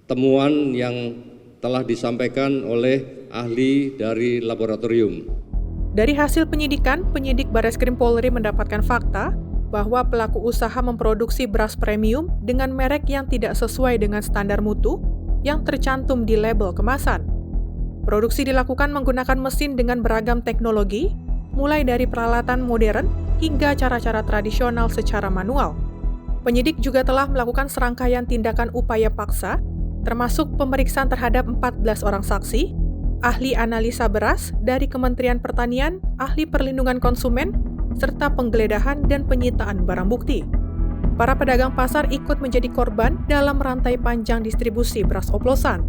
temuan yang telah disampaikan oleh ahli dari laboratorium. Dari hasil penyidikan, penyidik Bareskrim Polri mendapatkan fakta bahwa pelaku usaha memproduksi beras premium dengan merek yang tidak sesuai dengan standar mutu yang tercantum di label kemasan. Produksi dilakukan menggunakan mesin dengan beragam teknologi, mulai dari peralatan modern hingga cara-cara tradisional secara manual. Penyidik juga telah melakukan serangkaian tindakan upaya paksa, termasuk pemeriksaan terhadap 14 orang saksi, ahli analisa beras dari Kementerian Pertanian, ahli perlindungan konsumen, serta penggeledahan dan penyitaan barang bukti. Para pedagang pasar ikut menjadi korban dalam rantai panjang distribusi beras oplosan.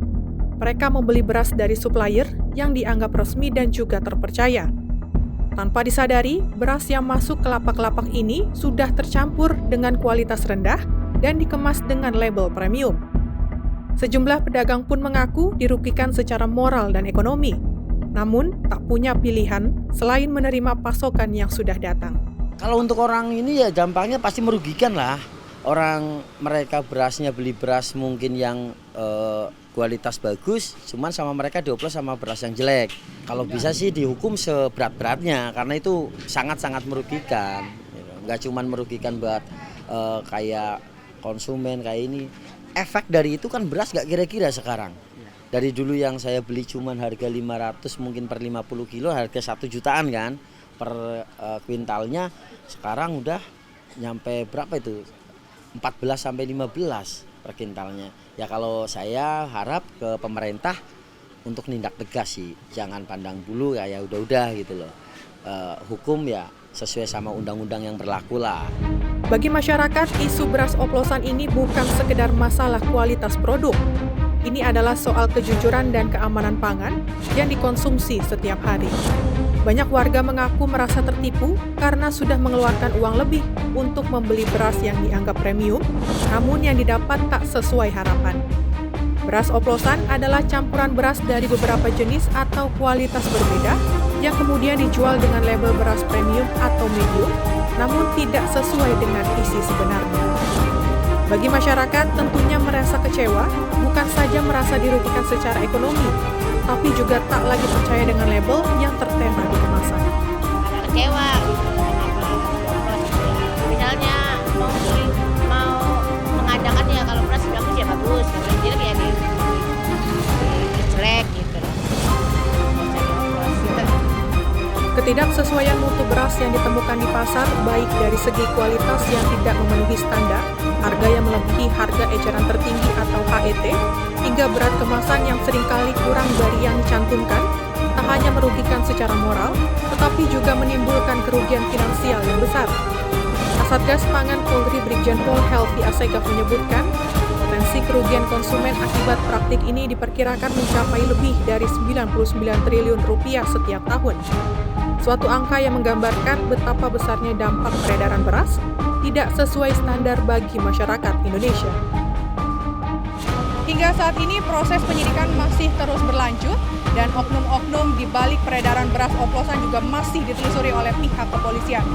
Mereka membeli beras dari supplier yang dianggap resmi dan juga terpercaya. Tanpa disadari, beras yang masuk ke lapak-lapak ini sudah tercampur dengan kualitas rendah dan dikemas dengan label premium. Sejumlah pedagang pun mengaku dirugikan secara moral dan ekonomi, namun tak punya pilihan selain menerima pasokan yang sudah datang. Kalau untuk orang ini ya dampaknya pasti merugikan lah. Orang mereka berasnya beli beras mungkin yang kualitas bagus, cuman sama mereka dioplos sama beras yang jelek. Kalau bisa sih dihukum seberat-beratnya karena itu sangat-sangat merugikan. Nggak cuman merugikan buat kayak konsumen kayak ini. Efek dari itu kan beras nggak kira-kira sekarang. Dari dulu yang saya beli cuman harga 500 mungkin per 50 kilo harga 1 jutaan kan per kuintalnya, sekarang udah nyampe berapa itu? 14 sampai 15 per kuintalnya. Ya kalau saya harap ke pemerintah untuk nindak tegas sih, jangan pandang bulu kayak udah-udah gitu loh. Hukum ya sesuai sama undang-undang yang berlaku lah. Bagi masyarakat, isu beras oplosan ini bukan sekedar masalah kualitas produk. Ini adalah soal kejujuran dan keamanan pangan yang dikonsumsi setiap hari. Banyak warga mengaku merasa tertipu karena sudah mengeluarkan uang lebih untuk membeli beras yang dianggap premium, namun yang didapat tak sesuai harapan. Beras oplosan adalah campuran beras dari beberapa jenis atau kualitas berbeda yang kemudian dijual dengan label beras premium atau medium, namun tidak sesuai dengan isi sebenarnya. Bagi masyarakat tentunya merasa kecewa, bukan saja merasa dirugikan secara ekonomi, tapi juga tak lagi percaya dengan label yang tertera di kemasan. Kecewa, misalnya mau mengadakan ya kalau beras bagus ya bagus, kalau jelek ya jelek gitu loh. Ketidaksesuaian mutu beras yang ditemukan di pasar, baik dari segi kualitas yang tidak memenuhi standar, harga yang melebihi harga eceran tertinggi atau HET, hingga berat kemasan yang seringkali kurang dari yang dicantumkan, tak hanya merugikan secara moral, tetapi juga menimbulkan kerugian finansial yang besar. Kasatgas Pangan Polri Brigjen Pol Helvi Assegaf menyebutkan, potensi kerugian konsumen akibat praktik ini diperkirakan mencapai lebih dari 99 triliun rupiah setiap tahun. Suatu angka yang menggambarkan betapa besarnya dampak peredaran beras tidak sesuai standar bagi masyarakat Indonesia. Hingga saat ini proses penyidikan masih terus berlanjut dan oknum-oknum di balik peredaran beras oplosan juga masih ditelusuri oleh pihak kepolisian.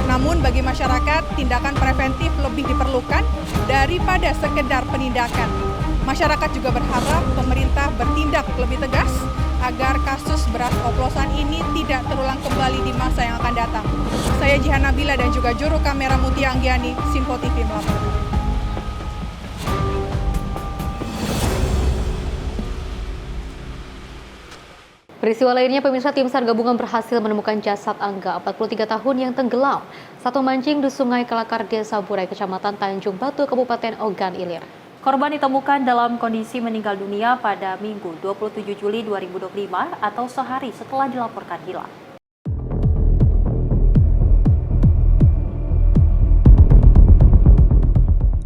Namun bagi masyarakat, tindakan preventif lebih diperlukan daripada sekedar penindakan. Masyarakat juga berharap pemerintah bertindak lebih tegas agar kasus beras oplosan ini tidak terulang kembali di masa yang akan datang. Saya Jihan Nabila dan juga juru kamera Mutia Anggiani, Sinpo TV melaporkan. Peristiwa lainnya, pemirsa, tim SAR gabungan berhasil menemukan jasad Angga, 43 tahun yang tenggelam saat memancing di Sungai Kelakar, Desa Burai, Kecamatan Tanjung Batu, Kabupaten Ogan Ilir. Korban ditemukan dalam kondisi meninggal dunia pada Minggu 27 Juli 2025 atau sehari setelah dilaporkan hilang.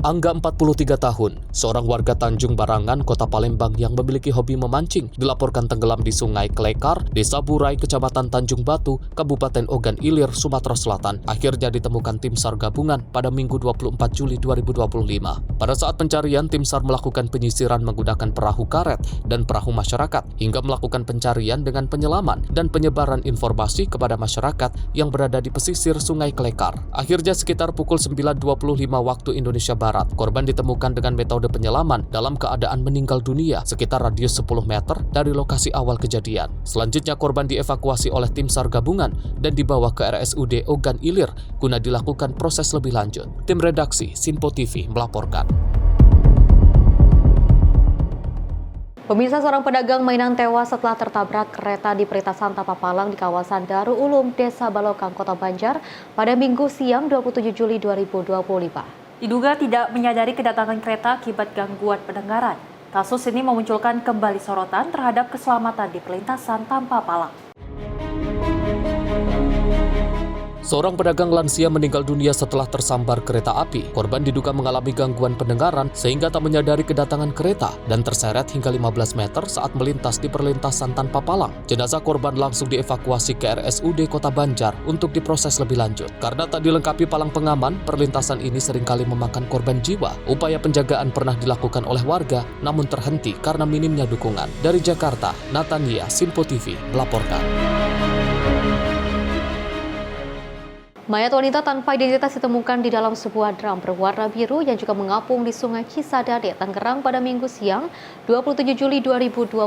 Angga, 43 tahun, seorang warga Tanjung Barangan, Kota Palembang yang memiliki hobi memancing, dilaporkan tenggelam di Sungai Kelekar, Desa Burai, Kecamatan Tanjung Batu, Kabupaten Ogan Ilir, Sumatera Selatan. Akhirnya ditemukan tim SAR gabungan pada Minggu 24 Juli 2025. Pada saat pencarian, tim SAR melakukan penyisiran menggunakan perahu karet dan perahu masyarakat, hingga melakukan pencarian dengan penyelaman dan penyebaran informasi kepada masyarakat yang berada di pesisir Sungai Kelekar. Akhirnya sekitar pukul 9.25 waktu Indonesia Barat, korban ditemukan dengan metode penyelaman dalam keadaan meninggal dunia sekitar radius 10 meter dari lokasi awal kejadian. Selanjutnya korban dievakuasi oleh tim SAR gabungan dan dibawa ke RSUD Ogan Ilir guna dilakukan proses lebih lanjut. Tim redaksi Sinpo TV melaporkan. Pemirsa, seorang pedagang mainan tewas setelah tertabrak kereta di perlintasan tanpa palang di kawasan Darul Ulum, Desa Balokang, Kota Banjar pada Minggu siang 27 Juli 2025. Diduga tidak menyadari kedatangan kereta akibat gangguan pendengaran. Kasus ini memunculkan kembali sorotan terhadap keselamatan di perlintasan tanpa palang. Seorang pedagang lansia meninggal dunia setelah tersambar kereta api. Korban diduga mengalami gangguan pendengaran sehingga tak menyadari kedatangan kereta dan terseret hingga 15 meter saat melintas di perlintasan tanpa palang. Jenazah korban langsung dievakuasi ke RSUD Kota Banjar untuk diproses lebih lanjut. Karena tak dilengkapi palang pengaman, perlintasan ini seringkali memakan korban jiwa. Upaya penjagaan pernah dilakukan oleh warga, namun terhenti karena minimnya dukungan. Dari Jakarta, Natania, Sinpo TV melaporkan. Mayat wanita tanpa identitas ditemukan di dalam sebuah drum berwarna biru yang juga mengapung di Sungai Cisadane, Tangerang pada Minggu siang 27 Juli 2025.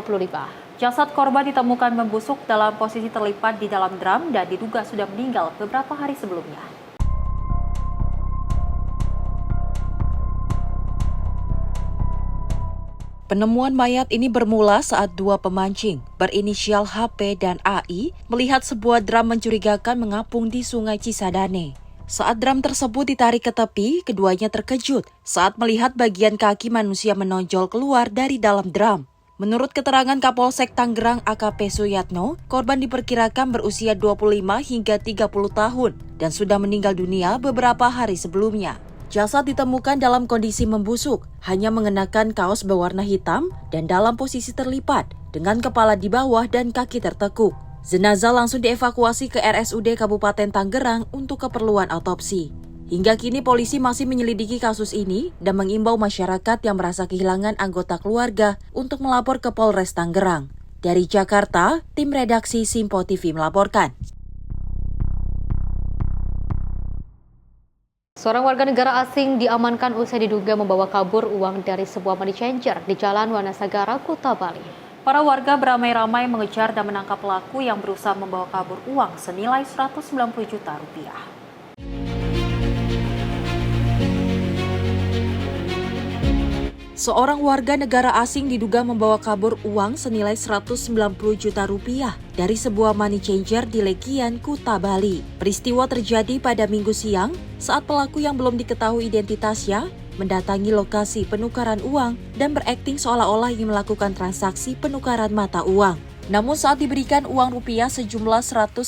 Jasad korban ditemukan membusuk dalam posisi terlipat di dalam drum dan diduga sudah meninggal beberapa hari sebelumnya. Penemuan mayat ini bermula saat dua pemancing berinisial HP dan AI melihat sebuah drum mencurigakan mengapung di Sungai Cisadane. Saat drum tersebut ditarik ke tepi, keduanya terkejut saat melihat bagian kaki manusia menonjol keluar dari dalam drum. Menurut keterangan Kapolsek Tangerang AKP Suyatno, korban diperkirakan berusia 25 hingga 30 tahun dan sudah meninggal dunia beberapa hari sebelumnya. Jasad ditemukan dalam kondisi membusuk, hanya mengenakan kaos berwarna hitam dan dalam posisi terlipat, dengan kepala di bawah dan kaki tertekuk. Jenazah langsung dievakuasi ke RSUD Kabupaten Tangerang untuk keperluan otopsi. Hingga kini polisi masih menyelidiki kasus ini dan mengimbau masyarakat yang merasa kehilangan anggota keluarga untuk melapor ke Polres Tangerang. Dari Jakarta, tim redaksi Sinpo TV melaporkan. Seorang warga negara asing diamankan usai diduga membawa kabur uang dari sebuah money changer di Jalan Wanasagara, Kuta Bali. Para warga beramai-ramai mengejar dan menangkap pelaku yang berusaha membawa kabur uang senilai 190 juta rupiah. Seorang warga negara asing diduga membawa kabur uang senilai 190 juta rupiah dari sebuah money changer di Legian, Kuta Bali. Peristiwa terjadi pada Minggu siang saat pelaku yang belum diketahui identitasnya mendatangi lokasi penukaran uang dan berakting seolah-olah ingin melakukan transaksi penukaran mata uang. Namun saat diberikan uang rupiah sejumlah 190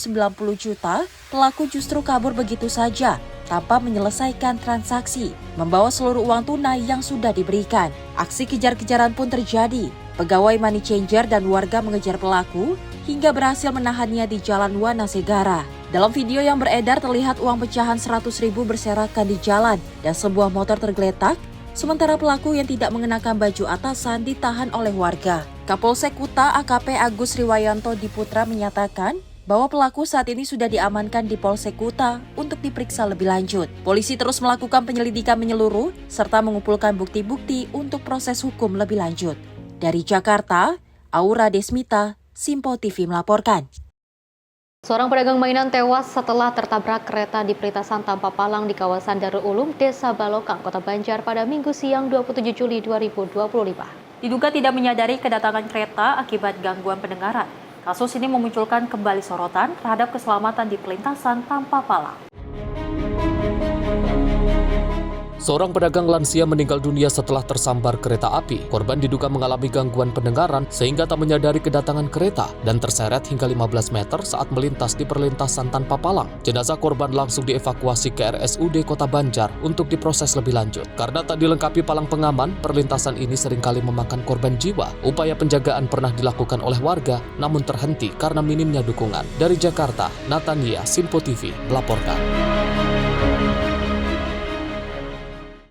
juta, pelaku justru kabur begitu saja tanpa menyelesaikan transaksi, membawa seluruh uang tunai yang sudah diberikan. Aksi kejar-kejaran pun terjadi. Pegawai money changer dan warga mengejar pelaku hingga berhasil menahannya di Jalan Wanasegara. Dalam video yang beredar terlihat uang pecahan 100.000 berserakan di jalan dan sebuah motor tergeletak, sementara pelaku yang tidak mengenakan baju atasan ditahan oleh warga. Kapolsek Kuta AKP Agus Riwayanto Diputra menyatakan bahwa pelaku saat ini sudah diamankan di Polsek Kuta untuk diperiksa lebih lanjut. Polisi terus melakukan penyelidikan menyeluruh serta mengumpulkan bukti-bukti untuk proses hukum lebih lanjut. Dari Jakarta, Aura Desmita, Sinpo TV melaporkan. Seorang pedagang mainan tewas setelah tertabrak kereta di perlintasan tanpa palang di kawasan Darul Ulum, Desa Balokang, Kota Banjar pada Minggu siang 27 Juli 2025. Diduga tidak menyadari kedatangan kereta akibat gangguan pendengaran. Kasus ini memunculkan kembali sorotan terhadap keselamatan di perlintasan tanpa palang. Seorang pedagang lansia meninggal dunia setelah tersambar kereta api. Korban diduga mengalami gangguan pendengaran sehingga tak menyadari kedatangan kereta dan terseret hingga 15 meter saat melintas di perlintasan tanpa palang. Jenazah korban langsung dievakuasi ke RSUD Kota Banjar untuk diproses lebih lanjut. Karena tak dilengkapi palang pengaman, perlintasan ini seringkali memakan korban jiwa. Upaya penjagaan pernah dilakukan oleh warga, namun terhenti karena minimnya dukungan. Dari Jakarta, Natania, Simpo TV melaporkan.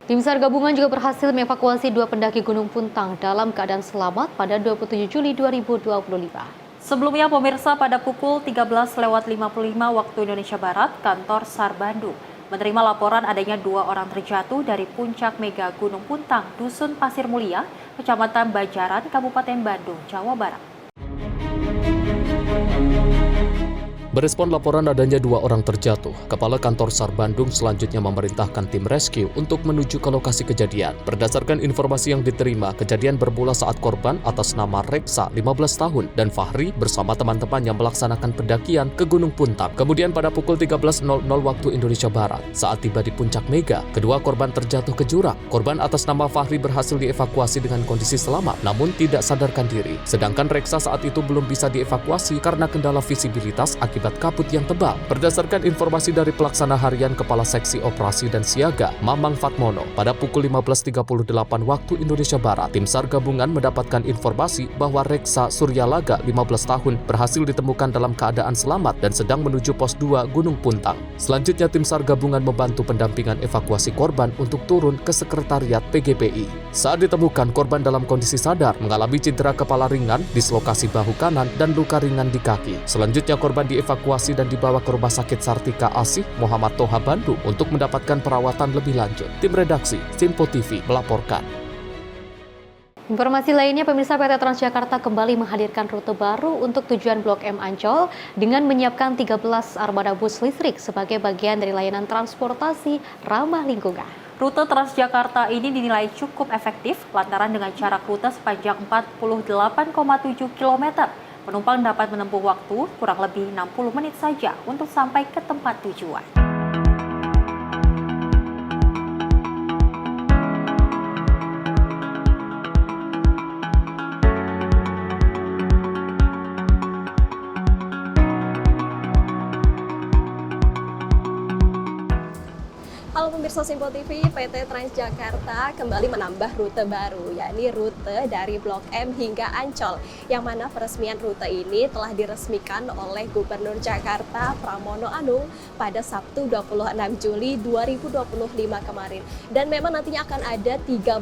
Tim SAR gabungan juga berhasil mengevakuasi 2 pendaki Gunung Puntang dalam keadaan selamat pada 27 Juli 2025. Sebelumnya pemirsa, pada pukul 13.55 waktu Indonesia Barat, kantor SAR Bandung menerima laporan adanya 2 orang terjatuh dari puncak mega Gunung Puntang, Dusun Pasir Mulia, Kecamatan Bajaran, Kabupaten Bandung, Jawa Barat. Berespon laporan adanya 2 orang terjatuh, Kepala Kantor SAR Bandung selanjutnya memerintahkan tim rescue untuk menuju ke lokasi kejadian. Berdasarkan informasi yang diterima, kejadian bermula saat korban atas nama Reksa, 15 tahun, dan Fahri bersama teman-teman yang melaksanakan pendakian ke Gunung Puntang. Kemudian pada pukul 13.00 waktu Indonesia Barat, saat tiba di puncak mega, kedua korban terjatuh ke jurang. Korban atas nama Fahri berhasil dievakuasi dengan kondisi selamat, namun tidak sadarkan diri. Sedangkan Reksa saat itu belum bisa dievakuasi karena kendala visibilitas akibat kabut yang tebal. Berdasarkan informasi dari pelaksana harian Kepala Seksi Operasi dan Siaga, Mamang Fatmono, pada pukul 15.38 waktu Indonesia Barat, tim SAR gabungan mendapatkan informasi bahwa Reksa Suryalaga, 15 tahun, berhasil ditemukan dalam keadaan selamat dan sedang menuju pos 2 Gunung Puntang. Selanjutnya tim SAR gabungan membantu pendampingan evakuasi korban untuk turun ke sekretariat PGPI. Saat ditemukan, korban dalam kondisi sadar, mengalami cedera kepala ringan, dislokasi bahu kanan, dan luka ringan di kaki. Selanjutnya korban dievakuasi dan dibawa ke Rumah Sakit Sartika Asih Muhammad Toha Bandung untuk mendapatkan perawatan lebih lanjut. Tim redaksi Simpo TV melaporkan. Informasi lainnya, pemirsa, PT Transjakarta kembali menghadirkan rute baru untuk tujuan Blok M Ancol dengan menyiapkan 13 armada bus listrik sebagai bagian dari layanan transportasi ramah lingkungan. Rute Transjakarta ini dinilai cukup efektif lantaran dengan jarak rute sepanjang 48,7 km. Penumpang dapat menempuh waktu kurang lebih 60 menit saja untuk sampai ke tempat tujuan. Halo pemirsa Simpo TV, PT Transjakarta kembali menambah rute baru, yakni rute dari Blok M hingga Ancol, yang mana peresmian rute ini telah diresmikan oleh Gubernur Jakarta Pramono Anung pada Sabtu 26 Juli 2025 kemarin. Dan memang nantinya akan ada 13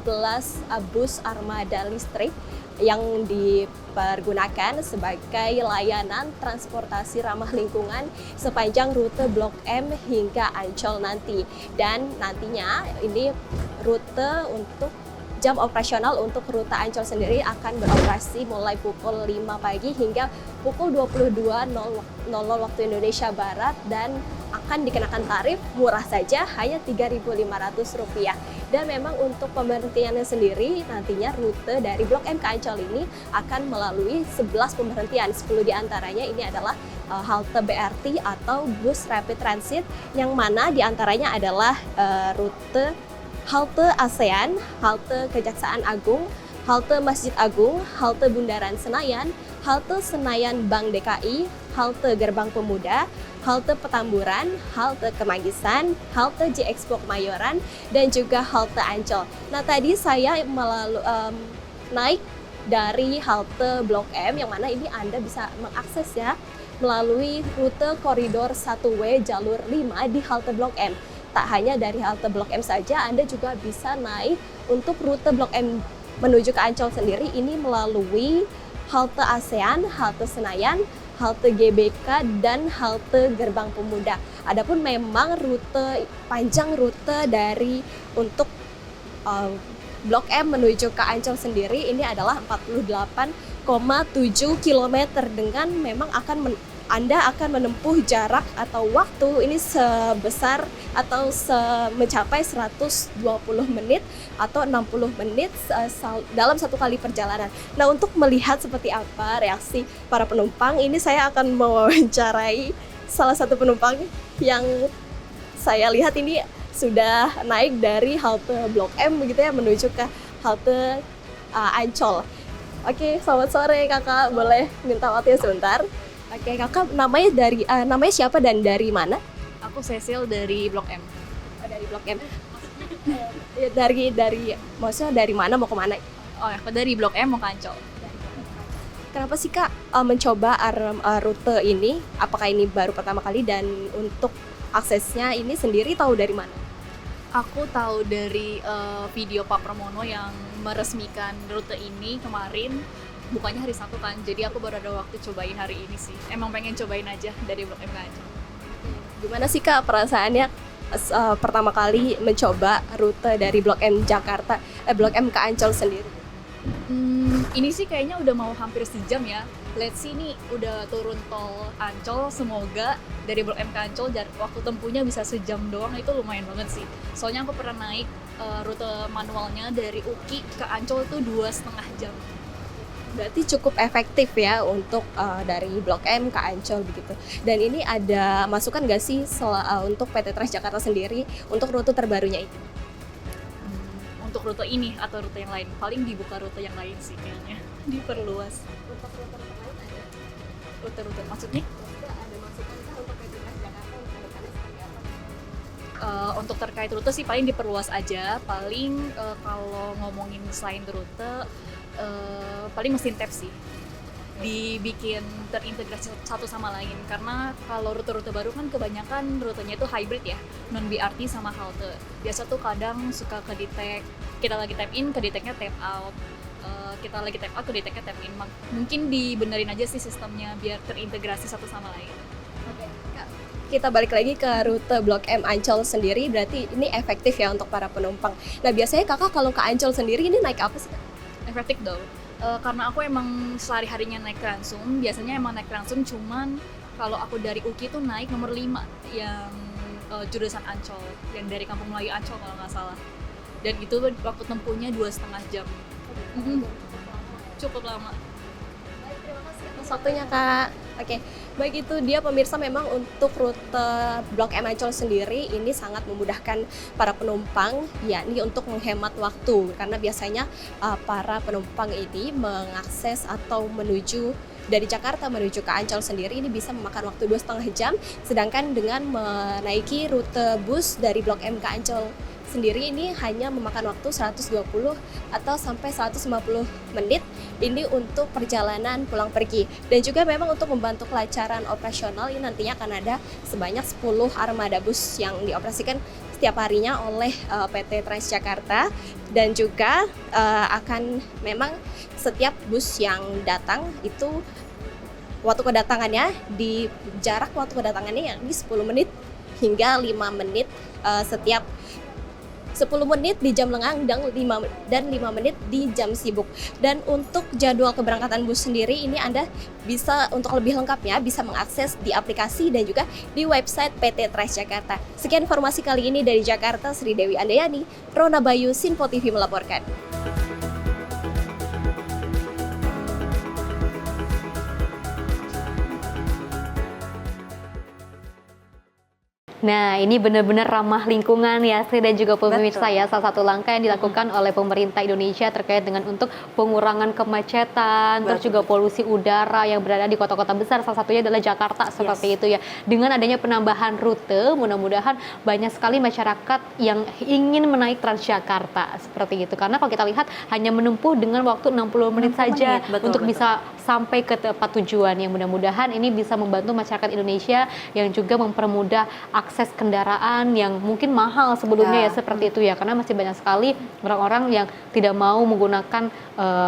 bus armada listrik yang dipergunakan sebagai layanan transportasi ramah lingkungan sepanjang rute Blok M hingga Ancol nanti. Dan nantinya ini rute untuk jam operasional untuk rute Ancol sendiri akan beroperasi mulai pukul 5 pagi hingga pukul 22.00 waktu Indonesia Barat dan akan dikenakan tarif murah saja, hanya Rp3.500. Dan memang untuk pemberhentiannya sendiri nantinya rute dari Blok M ke Ancol ini akan melalui 11 pemberhentian. 10 diantaranya ini adalah halte BRT atau bus rapid transit, yang mana diantaranya adalah rute halte ASEAN, halte Kejaksaan Agung, halte Masjid Agung, halte Bundaran Senayan, halte Senayan Bank DKI, halte Gerbang Pemuda, halte Petamburan, halte Kemanggisan, halte J-Expo Kemayoran, dan juga halte Ancol. Nah, tadi saya naik dari halte Blok M, yang mana ini Anda bisa mengakses ya melalui rute koridor 1W jalur 5 di halte Blok M. Tak hanya dari halte Blok M saja, Anda juga bisa naik untuk rute Blok M menuju ke Ancol sendiri, ini melalui halte ASEAN, halte Senayan, halte GBK, dan halte Gerbang Pemuda. Adapun memang panjang rute dari untuk Blok M menuju ke Ancol sendiri ini adalah 48,7 km dengan memang akan Anda akan menempuh jarak atau waktu ini sebesar atau mencapai 120 menit atau 60 menit dalam satu kali perjalanan. Nah, untuk melihat seperti apa reaksi para penumpang, ini saya akan mewawancarai salah satu penumpang yang saya lihat ini sudah naik dari halte Blok M begitu ya, menuju ke halte Ancol. Oke, selamat sore Kakak, boleh minta waktunya sebentar? Oke, Kakak namanya siapa dan dari mana? Aku Cecil dari Blok M. Oh, dari Blok M. dari maksudnya dari mana mau ke mana? Oh, aku dari Blok M mau ke Ancol. Kenapa sih Kak mencoba rute ini? Apakah ini baru pertama kali dan untuk aksesnya ini sendiri tahu dari mana? Aku tahu dari video Pak Pramono yang meresmikan rute ini kemarin. Bukanya hari Sabtu kan, jadi aku baru ada waktu cobain hari ini sih. Emang pengen cobain aja dari Blok M ke Ancol. Gimana sih Kak perasaannya pertama kali mencoba rute dari Blok M Blok M ke Ancol sendiri? Ini sih kayaknya udah mau hampir sejam ya. Let's see nih udah turun tol Ancol, semoga dari Blok M ke Ancol waktu tempuhnya bisa sejam doang, itu lumayan banget sih. Soalnya aku pernah naik rute manualnya dari UKI ke Ancol itu 2,5 jam. Berarti cukup efektif ya untuk dari Blok M ke Ancol begitu. Dan ini ada masukan nggak sih untuk PT Transjakarta sendiri untuk rute terbarunya itu? Untuk rute ini atau rute yang lain? Paling dibuka rute yang lain sih kayaknya, diperluas. Untuk rute lain ada? Rute maksudnya? Ada masukan kah untuk PT Transjakarta untuk kedepannya seperti apa? Untuk terkait rute sih paling diperluas aja. Paling kalau ngomongin selain rute, paling mesin tap sih dibikin terintegrasi satu sama lain, karena kalau rute-rute baru kan kebanyakan rutenya itu hybrid ya, non BRT sama halte. Biasa tuh kadang suka ke detect, kita lagi tap in ke detectnya tap out, kita lagi tap out ke detectnya tap in. Mungkin dibenerin aja sih sistemnya biar terintegrasi satu sama lain. Oke, Kak, kita balik lagi ke rute Blok M Ancol sendiri, berarti ini efektif ya untuk para penumpang. Nah, biasanya Kakak kalau ke Ancol sendiri ini naik apa sih Kak? Efektif dong. Karena aku emang sehari-harinya naik langsung, biasanya emang naik langsung, cuman kalau aku dari UKI tuh naik nomor 5 yang jurusan Ancol, yang dari Kampung Melayu Ancol kalau nggak salah. Dan itu waktu tempuhnya 2,5 jam. Cukup lama. Baik, terima kasih atas waktunya Kak. Oke, baik itu dia pemirsa, memang untuk rute Blok M Ancol sendiri ini sangat memudahkan para penumpang, yakni untuk menghemat waktu, karena biasanya para penumpang ini mengakses atau menuju dari Jakarta menuju ke Ancol sendiri ini bisa memakan waktu 2,5 jam, sedangkan dengan menaiki rute bus dari Blok M ke Ancol sendiri ini hanya memakan waktu 120 atau sampai 150 menit ini untuk perjalanan pulang pergi. Dan juga memang untuk membantu kelancaran operasional ini nantinya akan ada sebanyak 10 armada bus yang dioperasikan setiap harinya oleh PT Transjakarta, dan juga akan memang setiap bus yang datang itu waktu kedatangannya di jarak waktu kedatangannya yakni 10 menit hingga 5 menit setiap 10 menit di jam lengang dan 5 menit di jam sibuk. Dan untuk jadwal keberangkatan bus sendiri ini Anda bisa untuk lebih lengkapnya bisa mengakses di aplikasi dan juga di website PT Transjakarta. Sekian informasi kali ini dari Jakarta, Sri Dewi Andayani, Rona Bayu, Sinpo TV melaporkan. Nah, ini benar-benar ramah lingkungan ya, Sri dan juga pemirsa ya. Salah satu langkah yang dilakukan oleh pemerintah Indonesia terkait dengan untuk pengurangan kemacetan, terus juga polusi udara yang berada di kota-kota besar. Salah satunya adalah Jakarta seperti itu ya. Dengan adanya penambahan rute, mudah-mudahan banyak sekali masyarakat yang ingin menaik Transjakarta seperti itu. Karena kalau kita lihat hanya menempuh dengan waktu 60 menit saja untuk bisa sampai ke tempat tujuan. Yang mudah-mudahan ini bisa membantu masyarakat Indonesia yang juga mempermudah akses kendaraan yang mungkin mahal sebelumnya ya seperti itu ya, karena masih banyak sekali orang-orang yang tidak mau menggunakan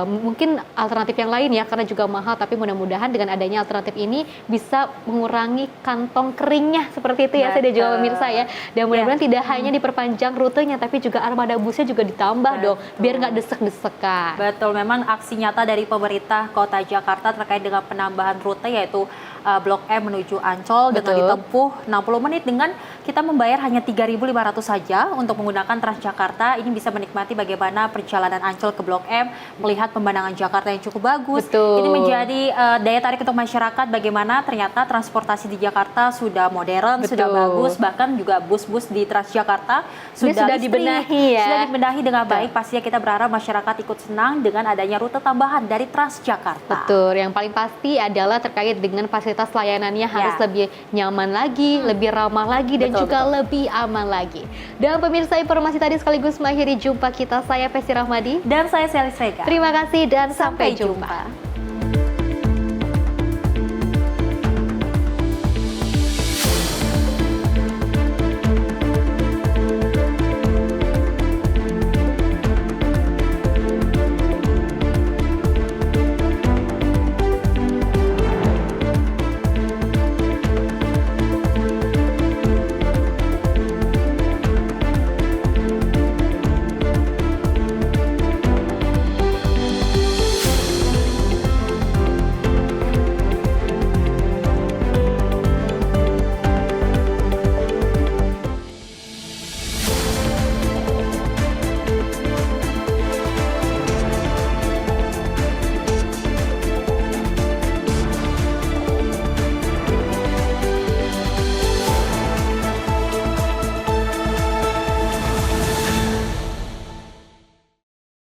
mungkin alternatif yang lain ya karena juga mahal, tapi mudah-mudahan dengan adanya alternatif ini bisa mengurangi kantong keringnya seperti itu ya. Saya dan juga pemirsa ya, dan mudah-mudahan tidak hanya diperpanjang rutenya tapi juga armada busnya juga ditambah dong biar nggak desek-desekan. Betul, memang aksi nyata dari pemerintah Kota Jakarta Transjakarta terkait dengan penambahan rute yaitu Blok M menuju Ancol dengan ditempuh 60 menit dengan kita membayar hanya 3.500 saja untuk menggunakan Transjakarta. Ini bisa menikmati bagaimana perjalanan Ancol ke Blok M, melihat pemandangan Jakarta yang cukup bagus. Ini menjadi daya tarik untuk masyarakat bagaimana ternyata transportasi di Jakarta sudah modern, sudah bagus, bahkan juga bus-bus di Transjakarta sudah dibenahi ya. Sudah dibenahi dengan baik. Pastinya kita berharap masyarakat ikut senang dengan adanya rute tambahan dari Transjakarta. Betul, yang paling pasti adalah terkait dengan fasilitas layanannya harus lebih nyaman lagi, lebih ramah lagi, dan juga lebih aman lagi. Dan pemirsa, informasi tadi sekaligus mengakhiri jumpa kita. Saya Pesi Rahmadi. Dan saya Selis Rega. Terima kasih dan sampai jumpa.